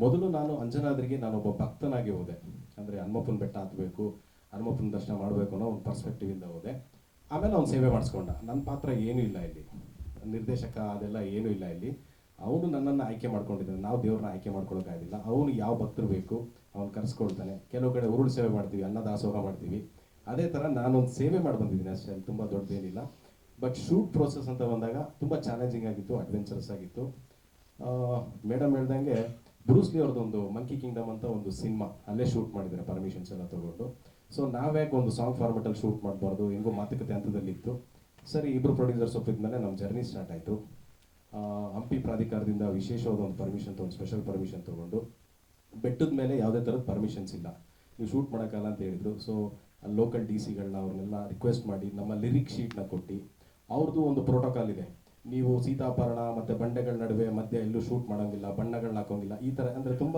ಮೊದಲು ನಾನು ಅಂಜನಾದ್ರಿಗೆ ನಾನೊಬ್ಬ ಭಕ್ತನಾಗಿ ಹೋದೆ. ಅಂದರೆ ಹನುಮಪ್ಪನ ಬೆಟ್ಟ ಹತ್ತಬೇಕು, ಹನುಮಪ್ಪನ ದರ್ಶನ ಮಾಡಬೇಕು ಅನ್ನೋ ಒಂದು ಪರ್ಸ್ಪೆಕ್ಟಿವಿಂದ ಹೋದೆ. ಆಮೇಲೆ ಅವ್ನು ಸೇವೆ ಮಾಡಿಸ್ಕೊಂಡ. ನನ್ನ ಪಾತ್ರ ಏನೂ ಇಲ್ಲ ಇಲ್ಲಿ, ನಿರ್ದೇಶಕ ಅದೆಲ್ಲ ಏನೂ ಇಲ್ಲ ಇಲ್ಲಿ. ಅವನು ನನ್ನನ್ನು ಆಯ್ಕೆ ಮಾಡ್ಕೊಂಡಿದ್ದಾನೆ, ನಾವು ದೇವ್ರನ್ನ ಆಯ್ಕೆ ಮಾಡ್ಕೊಳ್ಳೋಕ್ಕಾಗಿಲ್ಲ. ಅವನು ಯಾವ ಭಕ್ತರು ಬೇಕು ಅವ್ನು ಕರೆಸ್ಕೊಳ್ತಾನೆ. ಕೆಲವು ಕಡೆ ಉರುಳು ಸೇವೆ ಮಾಡ್ತೀವಿ, ಅನ್ನದಾಸೋಹ ಮಾಡ್ತೀವಿ. ಅದೇ ಥರ ನಾನೊಂದು ಸೇವೆ ಮಾಡಿ ಬಂದಿದ್ದೀನಿ ಅಷ್ಟೇ, ಅಲ್ಲಿ ತುಂಬ ದೊಡ್ಡದೇನಿಲ್ಲ. ಬಟ್ ಶೂಟ್ ಪ್ರೋಸೆಸ್ ಅಂತ ಬಂದಾಗ ತುಂಬ ಚಾಲೆಂಜಿಂಗ್ ಆಗಿತ್ತು, ಅಡ್ವೆಂಚರಸ್ ಆಗಿತ್ತು. ಮೇಡಮ್ ಹೇಳ್ದಂಗೆ ಬ್ರೂಸ್ಲಿ ಅವ್ರದ್ದೊಂದು ಮಂಕಿ ಕಿಂಗ್ಡಮ್ ಅಂತ ಒಂದು ಸಿನಿಮಾ ಅಲ್ಲೇ ಶೂಟ್ ಮಾಡಿದ್ದಾರೆ ಪರ್ಮಿಷನ್ಸ್ ಎಲ್ಲ ತೊಗೊಂಡು. ಸೊ ನಾವ್ಯಾಕೆ ಒಂದು ಸಾಂಗ್ ಫಾರ್ಮೆಟಲ್ಲಿ ಶೂಟ್ ಮಾಡಬಾರ್ದು, ಹೆಂಗೋ ಮಾತುಕತೆ ಹಂತದಲ್ಲಿತ್ತು. ಸರಿ, ಇಬ್ಬರು ಪ್ರೊಡ್ಯೂಸರ್ಸ್ ಒಪ್ಪಿದ್ಮೇಲೆ ನಮ್ಮ ಜರ್ನಿ ಸ್ಟಾರ್ಟ್ ಆಯಿತು. ಹಂಪಿ ಪ್ರಾಧಿಕಾರದಿಂದ ವಿಶೇಷವಾದ ಒಂದು ಪರ್ಮಿಷನ್ ತೊಗೊಂಡು, ಸ್ಪೆಷಲ್ ಪರ್ಮಿಷನ್ ತೊಗೊಂಡು, ಬೆಟ್ಟದ ಮೇಲೆ ಯಾವುದೇ ಥರದ ಪರ್ಮಿಷನ್ಸ್ ಇಲ್ಲ, ನೀವು ಶೂಟ್ ಮಾಡೋಕ್ಕಲ್ಲ ಅಂತ ಹೇಳಿದರು. ಸೊ ಅಲ್ಲಿ ಲೋಕಲ್ ಡಿ ಸಿಗಳನ್ನ ಅವ್ರನ್ನೆಲ್ಲ ರಿಕ್ವೆಸ್ಟ್ ಮಾಡಿ ನಮ್ಮ ಲಿರಿಕ್ ಶೀಟ್ನ ಕೊಟ್ಟು, ಅವ್ರದ್ದು ಒಂದು ಪ್ರೋಟೋಕಾಲ್ ಇದೆ, ನೀವು ಸೀತಾಪರಣ ಮತ್ತು ಬಂಡೆಗಳ ನಡುವೆ ಮಧ್ಯೆ ಎಲ್ಲೂ ಶೂಟ್ ಮಾಡೋಂಗಿಲ್ಲ, ಬಣ್ಣಗಳನ್ನ ಹಾಕೋಂಗಿಲ್ಲ, ಈ ಥರ. ಅಂದರೆ ತುಂಬ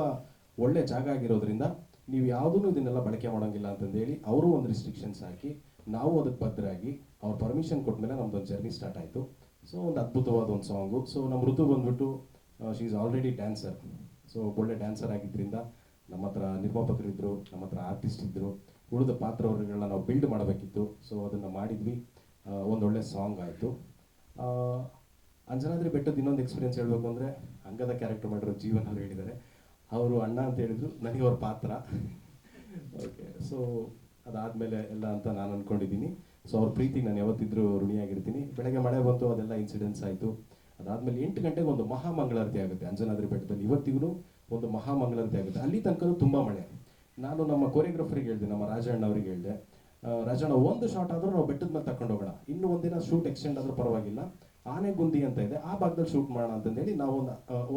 ಒಳ್ಳೆ ಜಾಗ ಆಗಿರೋದ್ರಿಂದ ನೀವು ಯಾವುದೂ ಇದನ್ನೆಲ್ಲ ಬಳಕೆ ಮಾಡೋಂಗಿಲ್ಲ ಅಂತಂದೇಳಿ ಅವರು ಒಂದು ರಿಸ್ಟ್ರಿಕ್ಷನ್ಸ್ ಹಾಕಿ, ನಾವು ಅದಕ್ಕೆ ಬದ್ಧರಾಗಿ ಅವ್ರ ಪರ್ಮಿಷನ್ ಕೊಟ್ಟಮೇಲೆ ನಮ್ಮದೊಂದು ಜರ್ನಿ ಸ್ಟಾರ್ಟ್ ಆಯಿತು. ಸೊ ಒಂದು ಅದ್ಭುತವಾದ ಒಂದು ಸಾಂಗು. ಸೊ ನಮ್ಮ ಋತು ಬಂದ್ಬಿಟ್ಟು she is already dancer. So ಒಳ್ಳೆ ಡ್ಯಾನ್ಸರ್ ಆಗಿದ್ದರಿಂದ ನಮ್ಮ ಹತ್ರ ನಿರ್ಮಾಪಕರಿದ್ದರು, ನಮ್ಮ ಹತ್ರ ಆರ್ಟಿಸ್ಟ್ ಇದ್ದರು. ಉಳಿದ ಪಾತ್ರವರ್ಗಗಳನ್ನ ನಾವು ಬಿಲ್ಡ್ ಮಾಡಬೇಕಿತ್ತು. ಸೊ ಅದನ್ನು ಮಾಡಿದ್ವಿ, ಒಂದೊಳ್ಳೆ ಸಾಂಗ್ ಆಯಿತು. ಅಂಜನಾದ್ರಿ ಬೆಟ್ಟದ ಇನ್ನೊಂದು ಎಕ್ಸ್ಪೀರಿಯನ್ಸ್ ಹೇಳಬೇಕು ಅಂದರೆ, ಅಂಗದ ಕ್ಯಾರೆಕ್ಟರ್ ಮಾಡಿರೋ ಜೀವನ ಅವ್ರು ಹೇಳಿದ್ದಾರೆ. ಅವರು ಅಣ್ಣ ಅಂತ ಹೇಳಿದ್ರು, ನನಗೆ ಅವ್ರ ಪಾತ್ರ. ಓಕೆ, ಸೊ ಅದಾದಮೇಲೆ ಎಲ್ಲ ಅಂತ ನಾನು ಅಂದ್ಕೊಂಡಿದ್ದೀನಿ. ಸೊ ಅವ್ರ ಪ್ರೀತಿಗೆ ನಾನು ಯಾವತ್ತಿದ್ರೂ ಋಣಿಯಾಗಿರ್ತೀನಿ. ಬೆಳಗ್ಗೆ ಮಳೆ ಬಂತು, ಅದೆಲ್ಲ ಇನ್ಸಿಡೆನ್ಸ್ ಆಯಿತು. ಅದಾದಮೇಲೆ 8 ಗಂಟೆಗೆ ಒಂದು ಮಹಾಮಂಗಳಾರತಿ ಆಗುತ್ತೆ ಅಂಜನಾದ್ರಿ ಬೆಟ್ಟದಲ್ಲಿ. ಇವತ್ತಿಗೂ ಒಂದು ಮಹಾಮಂಗಳಾರತಿ ಆಗುತ್ತೆ. ಅಲ್ಲಿ ತನಕ ತುಂಬ ಮಳೆ. ನಾನು ನಮ್ಮ ಕೊರಿಯೋಗ್ರಫರಿಗೆ ಹೇಳಿದೆ, ನಮ್ಮ ರಾಜಣ್ಣ ಅವ್ರಿಗೆ ಹೇಳಿದೆ, ರಾಜಣ್ಣ ಒಂದು ಶಾಟ್ ಆದರೂ ನಾವು ಬೆಟ್ಟದ ಮೇಲೆ ತಗೊಂಡು ಹೋಗೋಣ, ಇನ್ನೂ ಒಂದಿನ ಶೂಟ್ ಎಕ್ಸ್ಟೆಂಡ್ ಆದರೂ ಪರವಾಗಿಲ್ಲ, ಆನೆಗುಂದಿ ಅಂತ ಇದೆ ಆ ಭಾಗದಲ್ಲಿ ಶೂಟ್ ಮಾಡೋಣ ಅಂತಂದೇಳಿ ನಾವು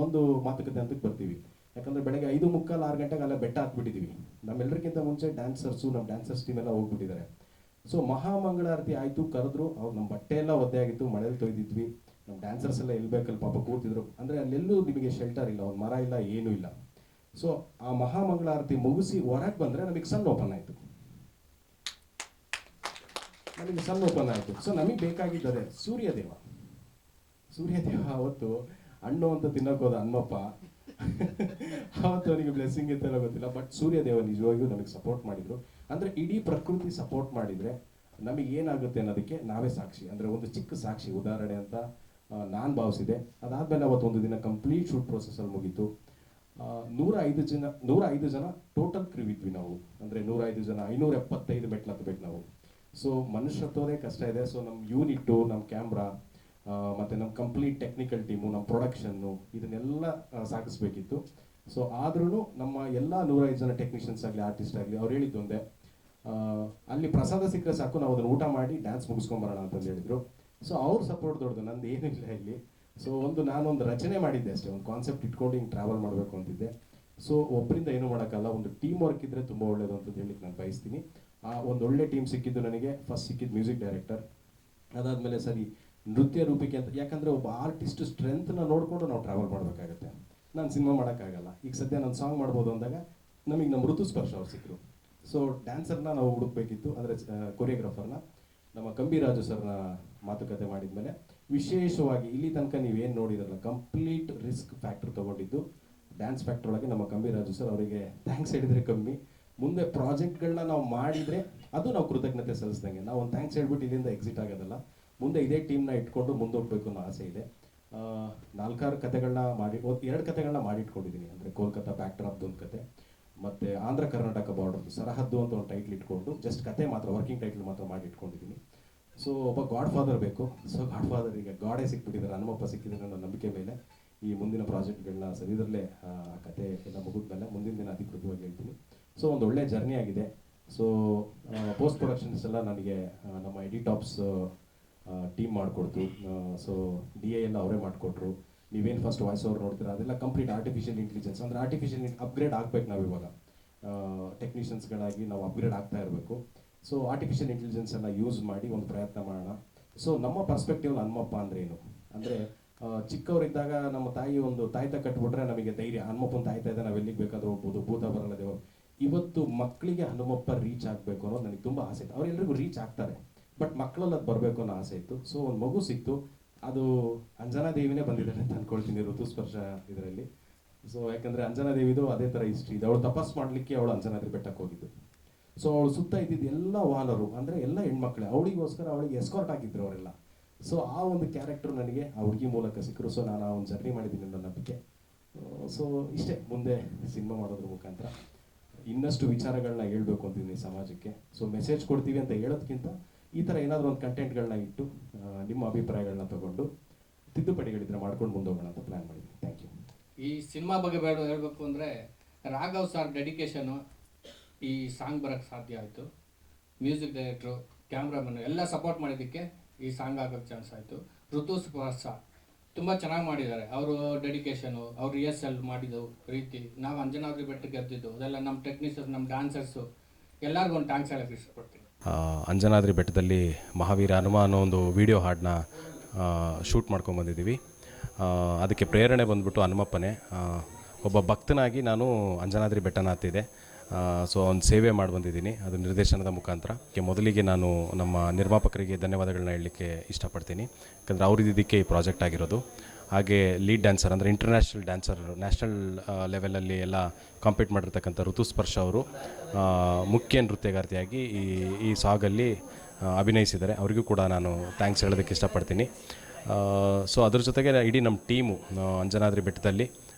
ಒಂದು ಮಾತುಕತೆ ಅಂತಕ್ಕೆ ಬರ್ತೀವಿ. ಯಾಕಂದರೆ ಬೆಳಗ್ಗೆ 5:45 6 ಗಂಟೆಗೆ ಅಲ್ಲೇ ಬೆಟ್ಟ ಹಾಕ್ಬಿಟ್ಟಿದ್ದೀವಿ. ನಮ್ಮೆಲ್ಲರಿಗಿಂತ ಮುಂಚೆ ಡ್ಯಾನ್ಸರ್ಸು ನಮ್ಮ ಡ್ಯಾನ್ಸರ್ಸ್ ಟೀಮ್ ಎಲ್ಲ ಹೋಗ್ಬಿಟ್ಟಿದ್ದಾರೆ. ಸೊ ಮಹಾಮಂಗಳಾರತಿ ಆಯಿತು, ಕರೆದ್ರು. ಅವ್ರು ನಮ್ಮ ಬಟ್ಟೆ ಎಲ್ಲ ಒದ್ದೆ ಆಗಿತ್ತು, ಮಳೇಲಿ ತೊಯ್ದಿದ್ವಿ. ನಮ್ಮ ಡ್ಯಾನ್ಸರ್ಸ್ ಎಲ್ಲ ಇಲ್ಬೇಕಲ್ಲಿ ಪಾಪ ಕೂತಿದ್ರು. ಅಂದರೆ ಅಲ್ಲೆಲ್ಲೂ ನಿಮಗೆ ಶೆಲ್ಟರ್ ಇಲ್ಲ, ಒಂದು ಮರ ಇಲ್ಲ, ಏನೂ ಇಲ್ಲ. ಸೊ ಆ ಮಹಾಮಂಗಳಾರತಿ ಮುಗಿಸಿ ಹೊರಗೆ ಬಂದರೆ ನಮಗೆ ಸನ್ ಓಪನ್ ಆಯಿತು. ಸೊ ನಮಗೆ ಬೇಕಾಗಿದ್ದಾರೆ ಸೂರ್ಯದೇವ ಅವತ್ತು ಹಣ್ಣು ಅಂತ ತಿನ್ನೋಕೆ ಹೋದ ಹನುಮಪ್ಪ ಅವತ್ತು ಅವನಿಗೆ ಬ್ಲೆಸ್ಸಿಂಗ್ ಇತ್ತೆಲ್ಲ ಗೊತ್ತಿಲ್ಲ. ಬಟ್ ಸೂರ್ಯದೇವ ನಿಜವಾಗಿಯೂ ನಮಗೆ ಸಪೋರ್ಟ್ ಮಾಡಿದರು. ಅಂದರೆ ಇಡೀ ಪ್ರಕೃತಿ ಸಪೋರ್ಟ್ ಮಾಡಿದರೆ ನಮಗೆ ಏನಾಗುತ್ತೆ ಅನ್ನೋದಕ್ಕೆ ನಾವೇ ಸಾಕ್ಷಿ. ಅಂದರೆ ಒಂದು ಚಿಕ್ಕ ಸಾಕ್ಷಿ ಉದಾಹರಣೆ ಅಂತ ನಾನು ಭಾವಿಸಿದೆ. ಅದಾದಮೇಲೆ ಅವತ್ತೊಂದು ದಿನ ಕಂಪ್ಲೀಟ್ ಶೂಟ್ ಪ್ರೊಸೆಸಲ್ಲಿ ಮುಗೀತು. 105 ಜನ ಟೋಟಲ್ ಕ್ರೂ ಇದ್ವಿ ನಾವು. ಅಂದರೆ 105 ಜನ 575 ಮೆಟ್ಲು ಹತ್ತಬೇಕು ನಾವು. ಸೊ ಮನುಷ್ಯ ಹತ್ತೋದೇ ಕಷ್ಟ ಇದೆ. ಸೊ ನಮ್ಮ ಯೂನಿಟ್ಟು, ನಮ್ಮ ಕ್ಯಾಮ್ರಾ ಮತ್ತು ನಮ್ಮ ಕಂಪ್ಲೀಟ್ ಟೆಕ್ನಿಕಲ್ ಟೀಮು, ನಮ್ಮ ಪ್ರೊಡಕ್ಷನ್ನು ಇದನ್ನೆಲ್ಲ ಸಾಗಿಸ್ಬೇಕಿತ್ತು. ಸೊ ಆದ್ರೂ ನಮ್ಮ ಎಲ್ಲ 105 ಜನ ಟೆಕ್ನಿಷಿಯನ್ಸ್ ಆಗಲಿ, ಆರ್ಟಿಸ್ಟ್ ಆಗಲಿ, ಅವ್ರು ಹೇಳಿದ್ದು ಒಂದೇ, ಅಲ್ಲಿ ಪ್ರಸಾದ ಸಿಕ್ಕರೆ ಸಾಕು, ನಾವು ಅದನ್ನು ಊಟ ಮಾಡಿ ಡ್ಯಾನ್ಸ್ ಮುಗಿಸ್ಕೊಂಬರೋಣ ಅಂತಂದು ಹೇಳಿದರು. ಸೊ ಅವ್ರ ಸಪೋರ್ಟ್ ದೊಡ್ಡದು, ನಂದು ಏನಿಲ್ಲ ಇಲ್ಲಿ. ಸೊ ನಾನೊಂದು ರಚನೆ ಮಾಡಿದ್ದೆ ಅಷ್ಟೇ, ಒಂದು ಕಾನ್ಸೆಪ್ಟ್ ಇಟ್ಕೊಂಡು ಹಿಂಗೆ ಟ್ರಾವೆಲ್ ಮಾಡಬೇಕು ಅಂತಿದ್ದೆ. ಸೊ ಒಬ್ಬರಿಂದ ಏನೂ ಮಾಡೋಕ್ಕಲ್ಲ, ಒಂದು ಟೀಮ್ ವರ್ಕ್ ಇದ್ದರೆ ತುಂಬ ಒಳ್ಳೇದು ಅಂತ ಹೇಳಿಕ್ಕೆ ನಾನು ಬಯಸ್ತೀನಿ. ಒಂದು ಒಳ್ಳೆ ಟೀಮ್ ಸಿಕ್ಕಿದ್ದು ನನಗೆ. ಫಸ್ಟ್ ಸಿಕ್ಕಿದ್ದು ಮ್ಯೂಸಿಕ್ ಡೈರೆಕ್ಟರ್, ಅದಾದಮೇಲೆ ಸರಿ ನೃತ್ಯ ರೂಪಿಕೆ ಅಂತ. ಯಾಕಂದರೆ ಒಬ್ಬ ಆರ್ಟಿಸ್ಟ್ ಸ್ಟ್ರೆಂತ್ನ ನೋಡಿಕೊಂಡು ನಾವು ಟ್ರಾವೆಲ್ ಮಾಡಬೇಕಾಗತ್ತೆ. ನಾನು ಸಿನಿಮಾ ಮಾಡೋಕ್ಕಾಗಲ್ಲ. ಈಗ ಸದ್ಯ ನಾನು ಸಾಂಗ್ ಮಾಡ್ಬೋದು ಅಂದಾಗ ನಮಗೆ ನಮ್ಮ ಋತುಸ್ಪರ್ಶ ಅವ್ರು ಸಿಕ್ಕರು. ಸೊ ಡ್ಯಾನ್ಸರ್ನ ನಾವು ಹುಡುಕ್ಬೇಕಿತ್ತು, ಅಂದರೆ ಕೊರಿಯೋಗ್ರಾಫರ್ನ. ನಮ್ಮ ಕಂಬಿರಾಜು ಸರ್ನ ಮಾತುಕತೆ ಮಾಡಿದ್ಮೇಲೆ ವಿಶೇಷವಾಗಿ ಇಲ್ಲಿ ತನಕ ನೀವೇನು ನೋಡಿದ್ರಲ್ಲ, ಕಂಪ್ಲೀಟ್ ರಿಸ್ಕ್ ಫ್ಯಾಕ್ಟ್ರ್ ತೊಗೊಂಡಿದ್ದು ಡ್ಯಾನ್ಸ್ ಫ್ಯಾಕ್ಟ್ರ್ ಒಳಗೆ ನಮ್ಮ ಕಂಬಿರಾಜು ಸರ್. ಅವರಿಗೆ ಥ್ಯಾಂಕ್ಸ್ ಹೇಳಿದರೆ ಕಮ್ಮಿ. ಮುಂದೆ ಪ್ರಾಜೆಕ್ಟ್ಗಳನ್ನ ನಾವು ಮಾಡಿದರೆ ಅದು ನಾವು ಕೃತಜ್ಞತೆ ಸಲ್ಲಿಸ್ದಂಗೆ. ನಾವು ಒಂದು ಥ್ಯಾಂಕ್ಸ್ ಹೇಳ್ಬಿಟ್ಟು ಇಲ್ಲಿಂದ ಎಕ್ಸಿಟ್ ಆಗೋದಲ್ಲ, ಮುಂದೆ ಇದೇ ಟೀಮ್ನ ಇಟ್ಕೊಂಡು ಮುಂದೋಗ್ಬೇಕು ಅನ್ನೋ ಆಸೆ ಇದೆ. 4-6 ಕತೆಗಳನ್ನ ಮಾಡಿ, 2 ಕತೆಗಳನ್ನ ಮಾಡಿಟ್ಕೊಂಡಿದ್ದೀನಿ. ಅಂದರೆ ಕೋಲ್ಕತ್ತಾ ಬ್ಯಾಕ್ ಡ್ರಾಪ್ದು ಒಂದು ಕತೆ, ಮತ್ತು ಆಂಧ್ರ ಕರ್ನಾಟಕ ಬಾರ್ಡರ್ದು ಸರಹದ್ದು ಅಂತ ಒಂದು ಟೈಟ್ಲ್ ಇಟ್ಕೊಂಡು, ಜಸ್ಟ್ ಕತೆ ಮಾತ್ರ, ವರ್ಕಿಂಗ್ ಟೈಟ್ಲ್ ಮಾತ್ರ ಮಾಡಿ ಇಟ್ಕೊಂಡಿದ್ದೀನಿ. ಸೊ ಒಬ್ಬ ಗಾಡ್ ಫಾದರ್ ಬೇಕು. ಸೊ ಗಾಡ್ ಫಾದರ್ ಈಗ ಗಾಡೇ ಸಿಕ್ಬಿಟ್ಟಿದ್ದಾರೆ, ಹನುಮಪ್ಪ ಸಿಕ್ಕಿದ್ದಾರೆ ಅನ್ನೋ ನಂಬಿಕೆ ಮೇಲೆ ಈ ಮುಂದಿನ ಪ್ರಾಜೆಕ್ಟ್ಗಳನ್ನ ಸದ್ಯದಲ್ಲೇ ಆ ಕತೆ ಎಲ್ಲ ಮುಗಿದ್ಮೇಲೆ ಮುಂದಿನ ದಿನ ಅಧಿಕೃತವಾಗಿ ಹೇಳ್ತೀನಿ. ಸೊ ಒಂದು ಒಳ್ಳೆ ಜರ್ನಿ ಆಗಿದೆ. ಸೊ ಪೋಸ್ಟ್ ಪ್ರೊಡಕ್ಷನ್ಸ್ ಎಲ್ಲ ನನಗೆ ನಮ್ಮ ಎಡಿಟಾಪ್ಸ್ ಟೀಮ್ ಮಾಡಿಕೊಡ್ತು. ಸೊ DA ಎಲ್ಲ ಅವರೇ ಮಾಡಿಕೊಟ್ರು. ನೀವೇನು ಫಸ್ಟ್ ವಾಯ್ಸ್ ಓವರ್ ನೋಡ್ತೀರಾ ಅದೆಲ್ಲ ಕಂಪ್ಲೀಟ್ ಆರ್ಟಿಫಿಷಿಯಲ್ ಇಂಟೆಲಿಜೆನ್ಸ್. ಅಂದರೆ ಆರ್ಟಿಫಿಷಿಯಲ್ ಅಪ್ಗ್ರೇಡ್ ಆಗಬೇಕು ನಾವು ಇವಾಗ, ಟೆಕ್ನಿಷಿಯನ್ಸ್ಗಳಾಗಿ ನಾವು ಅಪ್ಗ್ರೇಡ್ ಆಗ್ತಾ ಇರಬೇಕು. ಸೊ ಆರ್ಟಿಫಿಷಿಯಲ್ ಇಂಟೆಲಿಜೆನ್ಸ್ ಎಲ್ಲ ಯೂಸ್ ಮಾಡಿ ಒಂದು ಪ್ರಯತ್ನ ಮಾಡೋಣ. ಸೊ ನಮ್ಮ ಪರ್ಸ್ಪೆಕ್ಟಿವ್ ಹನುಮಪ್ಪ ಅಂದರೆ ಏನು ಅಂದರೆ, ಚಿಕ್ಕವರಿದ್ದಾಗ ನಮ್ಮ ತಾಯಿ ಒಂದು ತಾಯ್ತ ಕಟ್ಬಿಟ್ರೆ ನಮಗೆ ಧೈರ್ಯ, ಹನುಮಪ್ಪನ ತಾಯ್ತಾ ಇದೆ, ನಾವು ಎಲ್ಲಿಗೆ ಬೇಕಾದ್ರೂ ಹೋಗ್ಬೋದು, ಭೂತ ಬರಲ್ಲ ದೇವರು. ಇವತ್ತು ಮಕ್ಕಳಿಗೆ ಹನುಮಪ್ಪ ರೀಚ್ ಆಗಬೇಕು ಅನ್ನೋದು ನನಗೆ ತುಂಬ ಆಸೆ ಇತ್ತು. ಅವರೆಲ್ಲರಿಗೂ ರೀಚ್ ಆಗ್ತಾರೆ, ಬಟ್ ಮಕ್ಕಳಲ್ಲಿ ಅದು ಬರಬೇಕು ಅನ್ನೋ ಆಸೆ ಇತ್ತು. ಸೊ ಒಂದು ಮಗು ಸಿಕ್ತು, ಅದು ಅಂಜನಾ ದೇವಿನೇ ಬಂದಿದ್ದಾರೆ ಅಂತ ಅಂದ್ಕೊಳ್ತೀನಿ ಋತುಸ್ಪರ್ಶ ಇದರಲ್ಲಿ. ಸೊ ಯಾಕಂದರೆ ಅಂಜನಾ ದೇವಿದು ಅದೇ ಥರ ಹಿಸ್ಟ್ರಿ ಇದೆ. ಅವಳು ತಪಸ್ ಮಾಡಲಿಕ್ಕೆ ಅವಳು ಅಂಜನಾದ್ರಿ ಬೆಟ್ಟಕ್ಕೆ ಹೋಗಿದ್ದು. ಸೊ ಅವಳು ಸುತ್ತ ಇದ್ದಿದ್ದು ಎಲ್ಲ ವಾನರು, ಅಂದರೆ ಎಲ್ಲ ಹೆಣ್ಮಕ್ಳೆ, ಅವಳಿಗೋಸ್ಕರ ಅವಳಿಗೆ ಎಸ್ಕಾರ್ಟ್ ಆಗಿದ್ರು ಅವರೆಲ್ಲ. ಸೊ ಆ ಒಂದು ಕ್ಯಾರೆಕ್ಟರ್ ನನಗೆ ಆ ಹುಡುಗಿ ಮೂಲಕ ಸಿಕ್ಕರು. ಸೊ ನಾನು ಆ ಒಂದು ಜರ್ನಿ ಮಾಡಿದ್ದೀನಿ ನನ್ನ ನಂಬಿಕೆ. ಸೊ ಇಷ್ಟೇ, ಮುಂದೆ ಸಿನಿಮಾ ಮಾಡೋದ್ರ ಮುಖಾಂತರ ಇನ್ನಷ್ಟು ವಿಚಾರಗಳನ್ನ ಹೇಳ್ಬೇಕು ಅಂತಿದ್ದೀನಿ ಸಮಾಜಕ್ಕೆ. ಸೊ ಮೆಸೇಜ್ ಕೊಡ್ತೀವಿ ಅಂತ ಹೇಳೋದಕ್ಕಿಂತ ಈ ಥರ ಏನಾದರೂ ಒಂದು ಕಂಟೆಂಟ್ಗಳನ್ನ ಇಟ್ಟು ನಿಮ್ಮ ಅಭಿಪ್ರಾಯಗಳನ್ನ ತಗೊಂಡು ತಿದ್ದುಪಡಿಗಳಿದ್ರೆ ಮಾಡ್ಕೊಂಡು ಮುಂದೋಗೋಣ ಅಂತ ಪ್ಲ್ಯಾನ್ ಮಾಡಿದ್ದೀನಿ. Thank you. ಈ ಸಿನಿಮಾ ಬಗ್ಗೆ ಹೇಳಬೇಕು ಅಂದರೆ, ರಾಘವ್ ಸರ್ ಡೆಡಿಕೇಶನು ಈ ಸಾಂಗ್ ಬರೋಕ್ಕೆ ಸಾಧ್ಯ ಆಯಿತು. ಮ್ಯೂಸಿಕ್ ಡೈರೆಕ್ಟ್ರು, ಕ್ಯಾಮ್ರಾಮನ್ನು ಎಲ್ಲ ಸಪೋರ್ಟ್ ಮಾಡಿದ್ದಕ್ಕೆ ಈ ಸಾಂಗ್ ಆಗೋಕ್ಕೆ ಚಾನ್ಸ್ ಆಯಿತು. ಋತುಸ್ಪರ್ಶ ತುಂಬ ಚೆನ್ನಾಗಿ ಮಾಡಿದ್ದಾರೆ. ಅವರು ಡೆಡಿಕೇಶನು, ಅವ್ರು ರಿಹರ್ಸಲ್ ಮಾಡಿದ್ದು ರೀತಿ, ನಾವು ಅಂಜನಾದ್ರಿ ಬೆಟ್ಟಕ್ಕೆ ಗೆದ್ದಿದ್ದು ಅದೆಲ್ಲ ನಮ್ಮ ಟೆಕ್ನಿಷಿಯನ್ಸ್, ನಮ್ಮ ಡ್ಯಾನ್ಸರ್ಸು ಎಲ್ಲರಿಗೂ ಒಂದು ಥ್ಯಾಂಕ್ಸ್ ಹೇಳೋಕ್ಕೆ ಇಷ್ಟಪಡ್ತೀನಿ. ಅಂಜನಾದ್ರಿ ಬೆಟ್ಟದಲ್ಲಿ ಮಹಾವೀರ ಹನುಮ ಅನ್ನೋ ಒಂದು ವಿಡಿಯೋ ಹಾಡನ್ನ ಶೂಟ್ ಮಾಡ್ಕೊಂಬಂದಿದ್ದೀವಿ. ಅದಕ್ಕೆ ಪ್ರೇರಣೆ ಬಂದ್ಬಿಟ್ಟು ಹನುಮಪ್ಪನೇ. ಒಬ್ಬ ಭಕ್ತನಾಗಿ ನಾನು ಅಂಜನಾದ್ರಿ ಬೆಟ್ಟನ ಹತ್ತಿದೆ. ಸೊ ಒಂದು ಸೇವೆ ಮಾಡಿ ಬಂದಿದ್ದೀನಿ, ಅದು ನಿರ್ದೇಶನದ ಮುಖಾಂತರ. ಮೊದಲಿಗೆ ನಾನು ನಮ್ಮ ನಿರ್ಮಾಪಕರಿಗೆ ಧನ್ಯವಾದಗಳನ್ನ ಹೇಳಲಿಕ್ಕೆ ಇಷ್ಟಪಡ್ತೀನಿ. ಯಾಕಂದರೆ ಅವರಿದ್ದಕ್ಕೆ ಈ ಪ್ರಾಜೆಕ್ಟ್ ಆಗಿರೋದು. ಹಾಗೆ ಲೀಡ್ ಡ್ಯಾನ್ಸರ್ ಅಂದರೆ ಇಂಟರ್ನ್ಯಾಷನಲ್ ಡ್ಯಾನ್ಸರ್, ನ್ಯಾಷನಲ್ ಲೆವೆಲಲ್ಲಿ ಎಲ್ಲ ಕಾಂಪೀಟ್ ಮಾಡಿರ್ತಕ್ಕಂಥ ಋತುಸ್ಪರ್ಶ ಅವರು ಮುಖ್ಯ ನೃತ್ಯಗಾರ್ತಿಯಾಗಿ ಈ ಸಾಗಲ್ಲಿ ಅಭಿನಯಿಸಿದ್ದಾರೆ. ಅವರಿಗೂ ಕೂಡ ನಾನು ಥ್ಯಾಂಕ್ಸ್ ಹೇಳೋದಕ್ಕೆ ಇಷ್ಟಪಡ್ತೀನಿ. ಸೊ ಅದ್ರ ಜೊತೆಗೆ ಇಡೀ ನಮ್ಮ ಟೀಮು ಅಂಜನಾದ್ರಿ ಬೆಟ್ಟದಲ್ಲಿ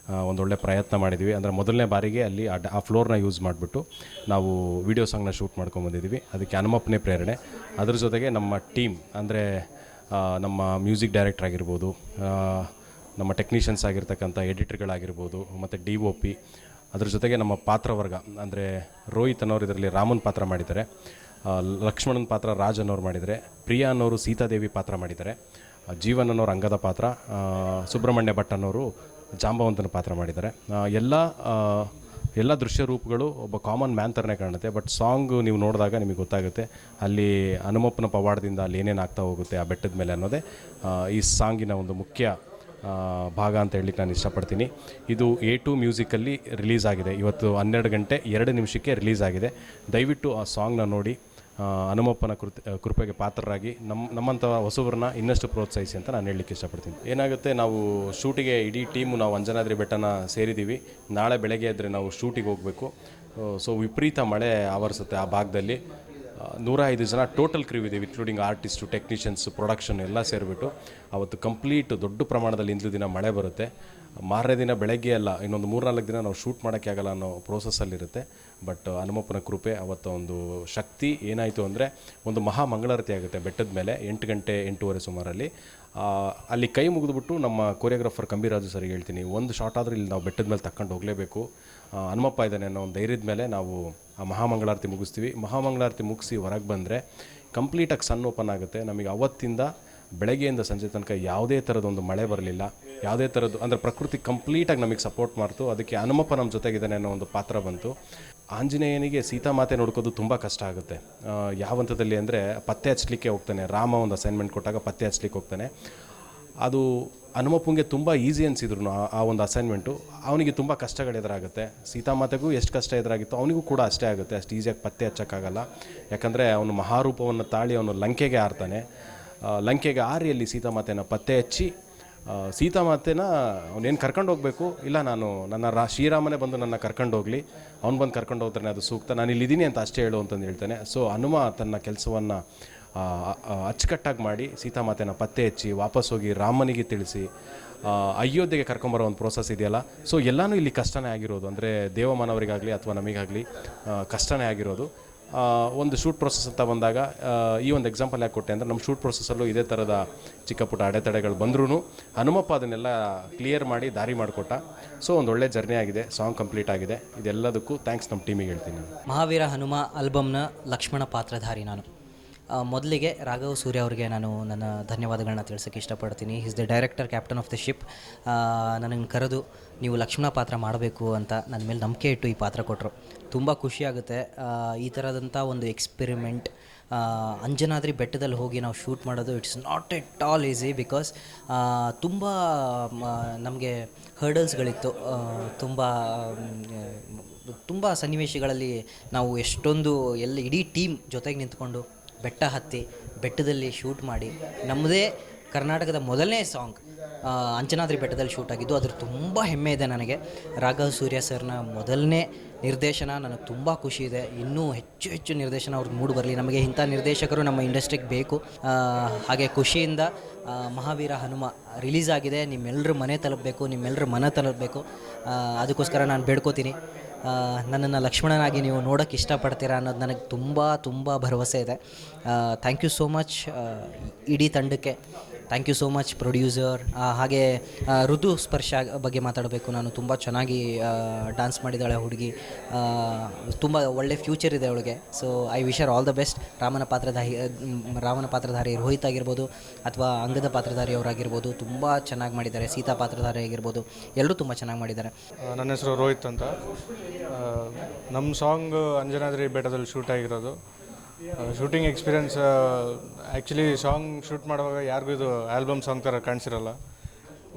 ಒಂದೊಳ್ಳೆ ಪ್ರಯತ್ನ ಮಾಡಿದ್ವಿ. ಅಂದರೆ ಮೊದಲನೇ ಬಾರಿಗೆ ಅಲ್ಲಿ ಆ ಫ್ಲೋರ್ನ ಯೂಸ್ ಮಾಡಿಬಿಟ್ಟು ನಾವು ವಿಡಿಯೋ ಸಾಂಗ್ನ ಶೂಟ್ ಮಾಡ್ಕೊಂಬಂದಿದ್ದೀವಿ. ಅದಕ್ಕೆ ಹನುಮಪ್ಪನೇ ಪ್ರೇರಣೆ. ಅದ್ರ ಜೊತೆಗೆ ನಮ್ಮ ಟೀಮ್ ಅಂದರೆ ನಮ್ಮ ಮ್ಯೂಸಿಕ್ ಡೈರೆಕ್ಟರ್ ಆಗಿರ್ಬೋದು, ನಮ್ಮ ಟೆಕ್ನಿಷಿಯನ್ಸ್ ಆಗಿರ್ತಕ್ಕಂಥ ಎಡಿಟರ್ಗಳಾಗಿರ್ಬೋದು, ಮತ್ತು DOP, ಅದ್ರ ಜೊತೆಗೆ ನಮ್ಮ ಪಾತ್ರವರ್ಗ ಅಂದರೆ ರೋಹಿತ್ ಅನ್ನೋರು ಇದರಲ್ಲಿ ರಾಮನ್ ಪಾತ್ರ ಮಾಡಿದ್ದಾರೆ, ಲಕ್ಷ್ಮಣನ ಪಾತ್ರ ರಾಜ್ ಅನ್ನೋರು ಮಾಡಿದ್ದಾರೆ, ಪ್ರಿಯಾ ಅನ್ನೋರು ಸೀತಾದೇವಿ ಪಾತ್ರ ಮಾಡಿದ್ದಾರೆ, ಜೀವನ್ ಅನ್ನೋರು ಅಂಗದ ಪಾತ್ರ, ಸುಬ್ರಹ್ಮಣ್ಯ ಭಟ್ ಅನ್ನೋರು ಜಾಂಬವಂತನ ಪಾತ್ರ ಮಾಡಿದ್ದಾರೆ. ಎಲ್ಲ ದೃಶ್ಯ ರೂಪಗಳು ಒಬ್ಬ ಕಾಮನ್ ಮ್ಯಾನ್ ಥರನೇ ಕಾಣುತ್ತೆ. ಬಟ್ ಸಾಂಗು ನೀವು ನೋಡಿದಾಗ ನಿಮಗೆ ಗೊತ್ತಾಗುತ್ತೆ ಅಲ್ಲಿ ಹನುಮಪ್ಪನ ಪವಾಡದಿಂದ ಅಲ್ಲಿ ಏನೇನು ಆಗ್ತಾ ಹೋಗುತ್ತೆ ಆ ಬೆಟ್ಟದ ಮೇಲೆ ಅನ್ನೋದೇ ಈ ಸಾಂಗಿನ ಒಂದು ಮುಖ್ಯ ಭಾಗ ಅಂತ ಹೇಳಲಿಕ್ಕೆ ನಾನು ಇಷ್ಟಪಡ್ತೀನಿ. ಇದು A2 ಮ್ಯೂಸಿಕಲ್ಲಿ ರಿಲೀಸ್ ಆಗಿದೆ. ಇವತ್ತು 12 ಗಂಟೆ 2 ನಿಮಿಷಕ್ಕೆ ರಿಲೀಸ್ ಆಗಿದೆ. ದಯವಿಟ್ಟು ಆ ಸಾಂಗ್ನ ನೋಡಿ ಹನುಮಪ್ಪನ ಕೃಪೆಗೆ ಪಾತ್ರರಾಗಿ ನಮ್ಮಂಥ ಹೊಸಬ್ರನ್ನ ಇನ್ನಷ್ಟು ಪ್ರೋತ್ಸಾಹಿಸಿ ಅಂತ ನಾನು ಹೇಳಲಿಕ್ಕೆ ಇಷ್ಟಪಡ್ತೀನಿ. ಏನಾಗುತ್ತೆ, ನಾವು ಶೂಟಿಗೆ ಇಡೀ ಟೀಮು ನಾವು ಅಂಜನಾದ್ರಿ ಬೆಟ್ಟನ ಸೇರಿದ್ದೀವಿ. ನಾಳೆ ಬೆಳಗ್ಗೆ ಎದ್ದರೆ ನಾವು ಶೂಟಿಗೆ ಹೋಗಬೇಕು. ಸೊ ವಿಪರೀತ ಮಳೆ ಆವರಿಸುತ್ತೆ ಆ ಭಾಗದಲ್ಲಿ. 105 ಜನ ಟೋಟಲ್ ಕ್ರೀವ್ ಇದ್ದೀವಿ, ಇನ್ಕ್ಲೂಡಿಂಗ್ ಆರ್ಟಿಸ್ಟು, ಟೆಕ್ನಿಷಿಯನ್ಸು, ಪ್ರೊಡಕ್ಷನ್ ಎಲ್ಲ ಸೇರಿಬಿಟ್ಟು ಅವತ್ತು ಕಂಪ್ಲೀಟ್ ದೊಡ್ಡ ಪ್ರಮಾಣದಲ್ಲಿ ಇಂದು ದಿನ ಮಳೆ ಬರುತ್ತೆ. ಮಾರನೇ ದಿನ ಬೆಳಗ್ಗೆ ಎಲ್ಲ ಇನ್ನೊಂದು 3-4 ದಿನ ನಾವು ಶೂಟ್ ಮಾಡೋಕ್ಕೆ ಆಗಲ್ಲ ಅನ್ನೋ ಪ್ರೋಸೆಸ್ಸಲ್ಲಿರುತ್ತೆ. ಬಟ್ ಹನುಮಪ್ಪನ ಕೃಪೆ ಅವತ್ತು ಒಂದು ಶಕ್ತಿ ಏನಾಯಿತು ಅಂದರೆ ಒಂದು ಮಹಾ ಮಂಗಳಾರತಿ ಆಗುತ್ತೆ ಬೆಟ್ಟದ ಮೇಲೆ 8 ಗಂಟೆ 8:15 ಸುಮಾರಲ್ಲಿ. ಅಲ್ಲಿ ಕೈ ಮುಗಿದ್ಬಿಟ್ಟು ನಮ್ಮ ಕೊರಿಯೋಗ್ರಾಫರ್ ಕಂಬಿರಾಜು ಸರಿಗೆ ಹೇಳ್ತೀನಿ, ಒಂದು ಶಾಟ್ ಆದರೂ ಇಲ್ಲಿ ನಾವು ಬೆಟ್ಟದ ಮೇಲೆ ತಗೊಂಡು ಹೋಗಲೇಬೇಕು, ಹನುಮಪ್ಪ ಇದ್ದಾನೆ ಅನ್ನೋ ಒಂದು ಧೈರ್ಯದ ಮೇಲೆ ನಾವು ಆ ಮಹಾಮಂಗಳಾರತಿ ಮುಗಿಸ್ತೀವಿ. ಮಹಾಮಂಗಳಾರತಿ ಮುಗಿಸಿ ಹೊರಗೆ ಬಂದರೆ ಕಂಪ್ಲೀಟಾಗಿ ಸನ್ ಓಪನ್ ಆಗುತ್ತೆ. ನಮಗೆ ಅವತ್ತಿಂದ ಬೆಳಗ್ಗೆಯಿಂದ ಸಂಜೆ ತನಕ ಯಾವುದೇ ಥರದೊಂದು ಮಳೆ ಬರಲಿಲ್ಲ, ಯಾವುದೇ ಥರದ್ದು ಅಂದರೆ ಪ್ರಕೃತಿ ಕಂಪ್ಲೀಟಾಗಿ ನಮಗೆ ಸಪೋರ್ಟ್ ಮಾಡ್ತು. ಅದಕ್ಕೆ ಹನುಮಪ್ಪ ನಮ್ಮ ಜೊತೆಗಿದ್ದಾನೆ ಅನ್ನೋ ಒಂದು ಪಾತ್ರ ಬಂತು. ಆಂಜನೇಯನಿಗೆ ಸೀತಾಮಾತೆ ನೋಡ್ಕೋದು ತುಂಬ ಕಷ್ಟ ಆಗುತ್ತೆ. ಯಾವ ಹಂತದಲ್ಲಿ ಅಂದರೆ ಪತ್ತೆ ಹಚ್ಚಲಿಕ್ಕೆ ಹೋಗ್ತಾನೆ. ರಾಮ ಒಂದು ಅಸೈನ್ಮೆಂಟ್ ಕೊಟ್ಟಾಗ ಪತ್ತೆ ಹಚ್ಚಲಿಕ್ಕೆ ಹೋಗ್ತಾನೆ. ಅದು ಹನುಮಪ್ಪಂಗೆ ತುಂಬ ಈಸಿ ಅನಿಸಿದ್ರು ಆ ಒಂದು ಅಸೈನ್ಮೆಂಟು. ಅವನಿಗೆ ತುಂಬ ಕಷ್ಟಗಳು ಎದುರಾಗುತ್ತೆ. ಸೀತಾಮಾತೆಗೂ ಎಷ್ಟು ಕಷ್ಟ ಎದುರಾಗಿತ್ತು ಅವನಿಗೂ ಕೂಡ ಅಷ್ಟೇ ಆಗುತ್ತೆ. ಅಷ್ಟು ಈಸಿಯಾಗಿ ಪತ್ತೆ ಹಚ್ಚೋಕ್ಕಾಗಲ್ಲ. ಯಾಕಂದರೆ ಅವನು ಮಹಾರೂಪವನ್ನು ತಾಳಿ ಅವನು ಲಂಕೆಗೆ ಆರ್ತಾನೆ. ಲಂಕೆಗೆ ಆರಿಯಲ್ಲಿ ಸೀತಾಮಾತೆನ ಪತ್ತೆ ಹಚ್ಚಿ ಸೀತಾಮಾತೆನ ಅವನೇನು ಕರ್ಕೊಂಡು ಹೋಗಬೇಕು, ಇಲ್ಲ ನಾನು ಶ್ರೀರಾಮನೇ ಬಂದು ನನ್ನ ಕರ್ಕೊಂಡು ಹೋಗಲಿ, ಅವ್ನು ಬಂದು ಕರ್ಕೊಂಡು ಹೋಗ್ತಾನೆ ಅದು ಸೂಕ್ತ, ನಾನು ಇಲ್ಲಿದ್ದೀನಿ ಅಂತ ಅಷ್ಟೇ ಹೇಳು ಅಂತಂದು ಹೇಳ್ತಾನೆ. ಸೊ ಹನುಮ ತನ್ನ ಕೆಲಸವನ್ನು ಅಚ್ಚುಕಟ್ಟಾಗಿ ಮಾಡಿ ಸೀತಾಮಾತೆನ ಪತ್ತೆ ಹಚ್ಚಿ ವಾಪಸ್ ಹೋಗಿ ರಾಮನಿಗೆ ತಿಳಿಸಿ ಅಯೋಧ್ಯೆಗೆ ಕರ್ಕೊಂಬರೋ ಒಂದು ಪ್ರೋಸೆಸ್ ಇದೆಯಲ್ಲ. ಸೊ ಎಲ್ಲನೂ ಇಲ್ಲಿ ಕಷ್ಟನೇ ಆಗಿರೋದು, ಅಂದರೆ ದೇವಮಾನವರಿಗಾಗಲಿ ಅಥವಾ ನಮಗಾಗಲಿ ಕಷ್ಟನೇ ಆಗಿರೋದು. ಒಂದು ಶೂಟ್ ಪ್ರೊಸೆಸ್ ಅಂತ ಬಂದಾಗ ಈ ಒಂದು ಎಕ್ಸಾಂಪಲ್ ಯಾಕೆ ಕೊಟ್ಟೆ ಅಂದರೆ ನಮ್ಮ ಶೂಟ್ ಪ್ರೊಸೆಸ್ಸಲ್ಲೂ ಇದೇ ಥರದ ಚಿಕ್ಕ ಪುಟ್ಟ ಅಡೆತಡೆಗಳು ಬಂದ್ರೂ ಹನುಮಪ್ಪ ಅದನ್ನೆಲ್ಲ ಕ್ಲಿಯರ್ ಮಾಡಿ ದಾರಿ ಮಾಡಿಕೊಟ್ಟ. ಸೊ ಒಂದು ಒಳ್ಳೆ ಜರ್ನಿ ಆಗಿದೆ, ಸಾಂಗ್ ಕಂಪ್ಲೀಟ್ ಆಗಿದೆ. ಇದೆಲ್ಲದಕ್ಕೂ ಥ್ಯಾಂಕ್ಸ್ ನಮ್ಮ ಟೀಮಿಗೆ ಹೇಳ್ತೀನಿ ನಾನು. ಮಹಾವೀರ ಹನುಮ ಆಲ್ಬಮ್ನ ಲಕ್ಷ್ಮಣ ಪಾತ್ರಧಾರಿ ನಾನು. ಮೊದಲಿಗೆ ರಾಘವ್ ಸೂರ್ಯ ಅವರಿಗೆ ನಾನು ನನ್ನ ಧನ್ಯವಾದಗಳನ್ನ ತಿಳಿಸೋಕ್ಕೆ ಇಷ್ಟಪಡ್ತೀನಿ. Is the director, captain of the ship. ನನಗೆ ಕರೆದು ನೀವು ಲಕ್ಷ್ಮಣ ಪಾತ್ರ ಮಾಡಬೇಕು ಅಂತ ನನ್ನ ಮೇಲೆ ನಂಬಿಕೆ ಇಟ್ಟು ಈ ಪಾತ್ರ ಕೊಟ್ಟರು. ತುಂಬ ಖುಷಿಯಾಗುತ್ತೆ. ಈ ಥರದಂಥ ಒಂದು ಎಕ್ಸ್ಪೆರಿಮೆಂಟ್ ಅಂಜನಾದ್ರಿ ಬೆಟ್ಟದಲ್ಲಿ ಹೋಗಿ ನಾವು ಶೂಟ್ ಮಾಡೋದು it's not at all easy. Because ತುಂಬ ನಮಗೆ ಹರ್ಡಲ್ಸ್ಗಳಿತ್ತು. ತುಂಬ ಸನ್ನಿವೇಶಗಳಲ್ಲಿ ನಾವು ಎಷ್ಟೊಂದು ಇಡೀ ಟೀಮ್ ಜೊತೆಗೆ ನಿಂತ್ಕೊಂಡು ಬೆಟ್ಟ ಹತ್ತಿ ಬೆಟ್ಟದಲ್ಲಿ ಶೂಟ್ ಮಾಡಿ ನಮ್ಮದೇ ಕರ್ನಾಟಕದ ಮೊದಲನೇ ಸಾಂಗ್ ಅಂಜನಾದ್ರಿ ಬೆಟ್ಟದಲ್ಲಿ ಶೂಟ್ ಆಗಿದ್ದು. ಅದ್ರ ತುಂಬ ಹೆಮ್ಮೆ ಇದೆ ನನಗೆ. ರಾಘವ್ ಸೂರ್ಯ ಸರ್ನ ಮೊದಲನೇ ನಿರ್ದೇಶನ ನನಗೆ ತುಂಬ ಖುಷಿ ಇದೆ. ಇನ್ನೂ ಹೆಚ್ಚು ಹೆಚ್ಚು ನಿರ್ದೇಶನ ಅವ್ರಿಗೆ ಮೂಡಿ ಬರಲಿ. ನಮಗೆ ಇಂಥ ನಿರ್ದೇಶಕರು ನಮ್ಮ ಇಂಡಸ್ಟ್ರಿಗೆ ಬೇಕು. ಹಾಗೆ ಖುಷಿಯಿಂದ ಮಹಾವೀರ ಹನುಮ ರಿಲೀಸ್ ಆಗಿದೆ. ನಿಮ್ಮೆಲ್ಲರ ಮನೆ ತಲುಪಬೇಕು, ನಿಮ್ಮೆಲ್ಲರ ಮನ ತಲುಪಬೇಕು. ಅದಕ್ಕೋಸ್ಕರ ನಾನು ಬೇಡ್ಕೋತೀನಿ, ನನ್ನನ್ನು ಲಕ್ಷ್ಮಣನಾಗಿ ನೀವು ನೋಡೋಕ್ಕೆ ಇಷ್ಟಪಡ್ತೀರಾ ಅನ್ನೋದು ನನಗೆ ತುಂಬ ಭರವಸೆ ಇದೆ. ಥ್ಯಾಂಕ್ ಯು ಸೋ ಮಚ್ ಇಡೀ ತಂಡಕ್ಕೆ. Thank you so much producer. ಹಾಗೆ ಋತು ಸ್ಪರ್ಶ ಬಗ್ಗೆ ಮಾತಾಡಬೇಕು. ನಾನು ತುಂಬ ಚೆನ್ನಾಗಿ ಡ್ಯಾನ್ಸ್ ಮಾಡಿದ್ದಾಳೆ ಹುಡುಗಿ. ತುಂಬ ಒಳ್ಳೆ ಫ್ಯೂಚರ್ ಇದೆ ಅವಳಿಗೆ. So I wish Har all the best. ರಾಮನ ಪಾತ್ರಧಾರಿ ರೋಹಿತ್ ಆಗಿರ್ಬೋದು ಅಥವಾ ಅಂಗದ ಪಾತ್ರಧಾರಿ ಅವರಾಗಿರ್ಬೋದು ತುಂಬ ಚೆನ್ನಾಗಿ ಮಾಡಿದ್ದಾರೆ. ಸೀತಾ ಪಾತ್ರಧಾರಿ ಆಗಿರ್ಬೋದು, ಎಲ್ಲರೂ ತುಂಬ ಚೆನ್ನಾಗಿ ಮಾಡಿದ್ದಾರೆ. ನನ್ನ ಹೆಸರು ರೋಹಿತ್ ಅಂತ. ನಮ್ಮ ಸಾಂಗ್ ಅಂಜನಾದ್ರಿ ಬೆಟ್ಟದಲ್ಲಿ ಶೂಟ್ ಆಗಿರೋದು. Shooting experience actually song shoot ಮಾಡುವಾಗ ಯಾರಿಗೂ ಇದು ಆಲ್ಬಮ್ ಸಾಂಗ್ ಥರ ಕಾಣಿಸಿರಲ್ಲ.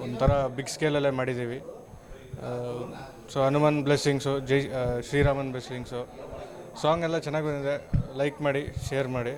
ಒಂಥರ ಬಿಗ್ ಸ್ಕೇಲಲ್ಲೇ ಮಾಡಿದ್ದೀವಿ. ಸೊ ಹನುಮನ್ ಬ್ಲೆಸ್ಸಿಂಗ್ಸು, ಶ್ರೀರಾಮನ್ ಬ್ಲೆಸ್ಸಿಂಗ್ಸು. ಸಾಂಗ್ ಎಲ್ಲ ಚೆನ್ನಾಗಿ ಬಂದಿದೆ. ಲೈಕ್ ಮಾಡಿ, ಶೇರ್ ಮಾಡಿ.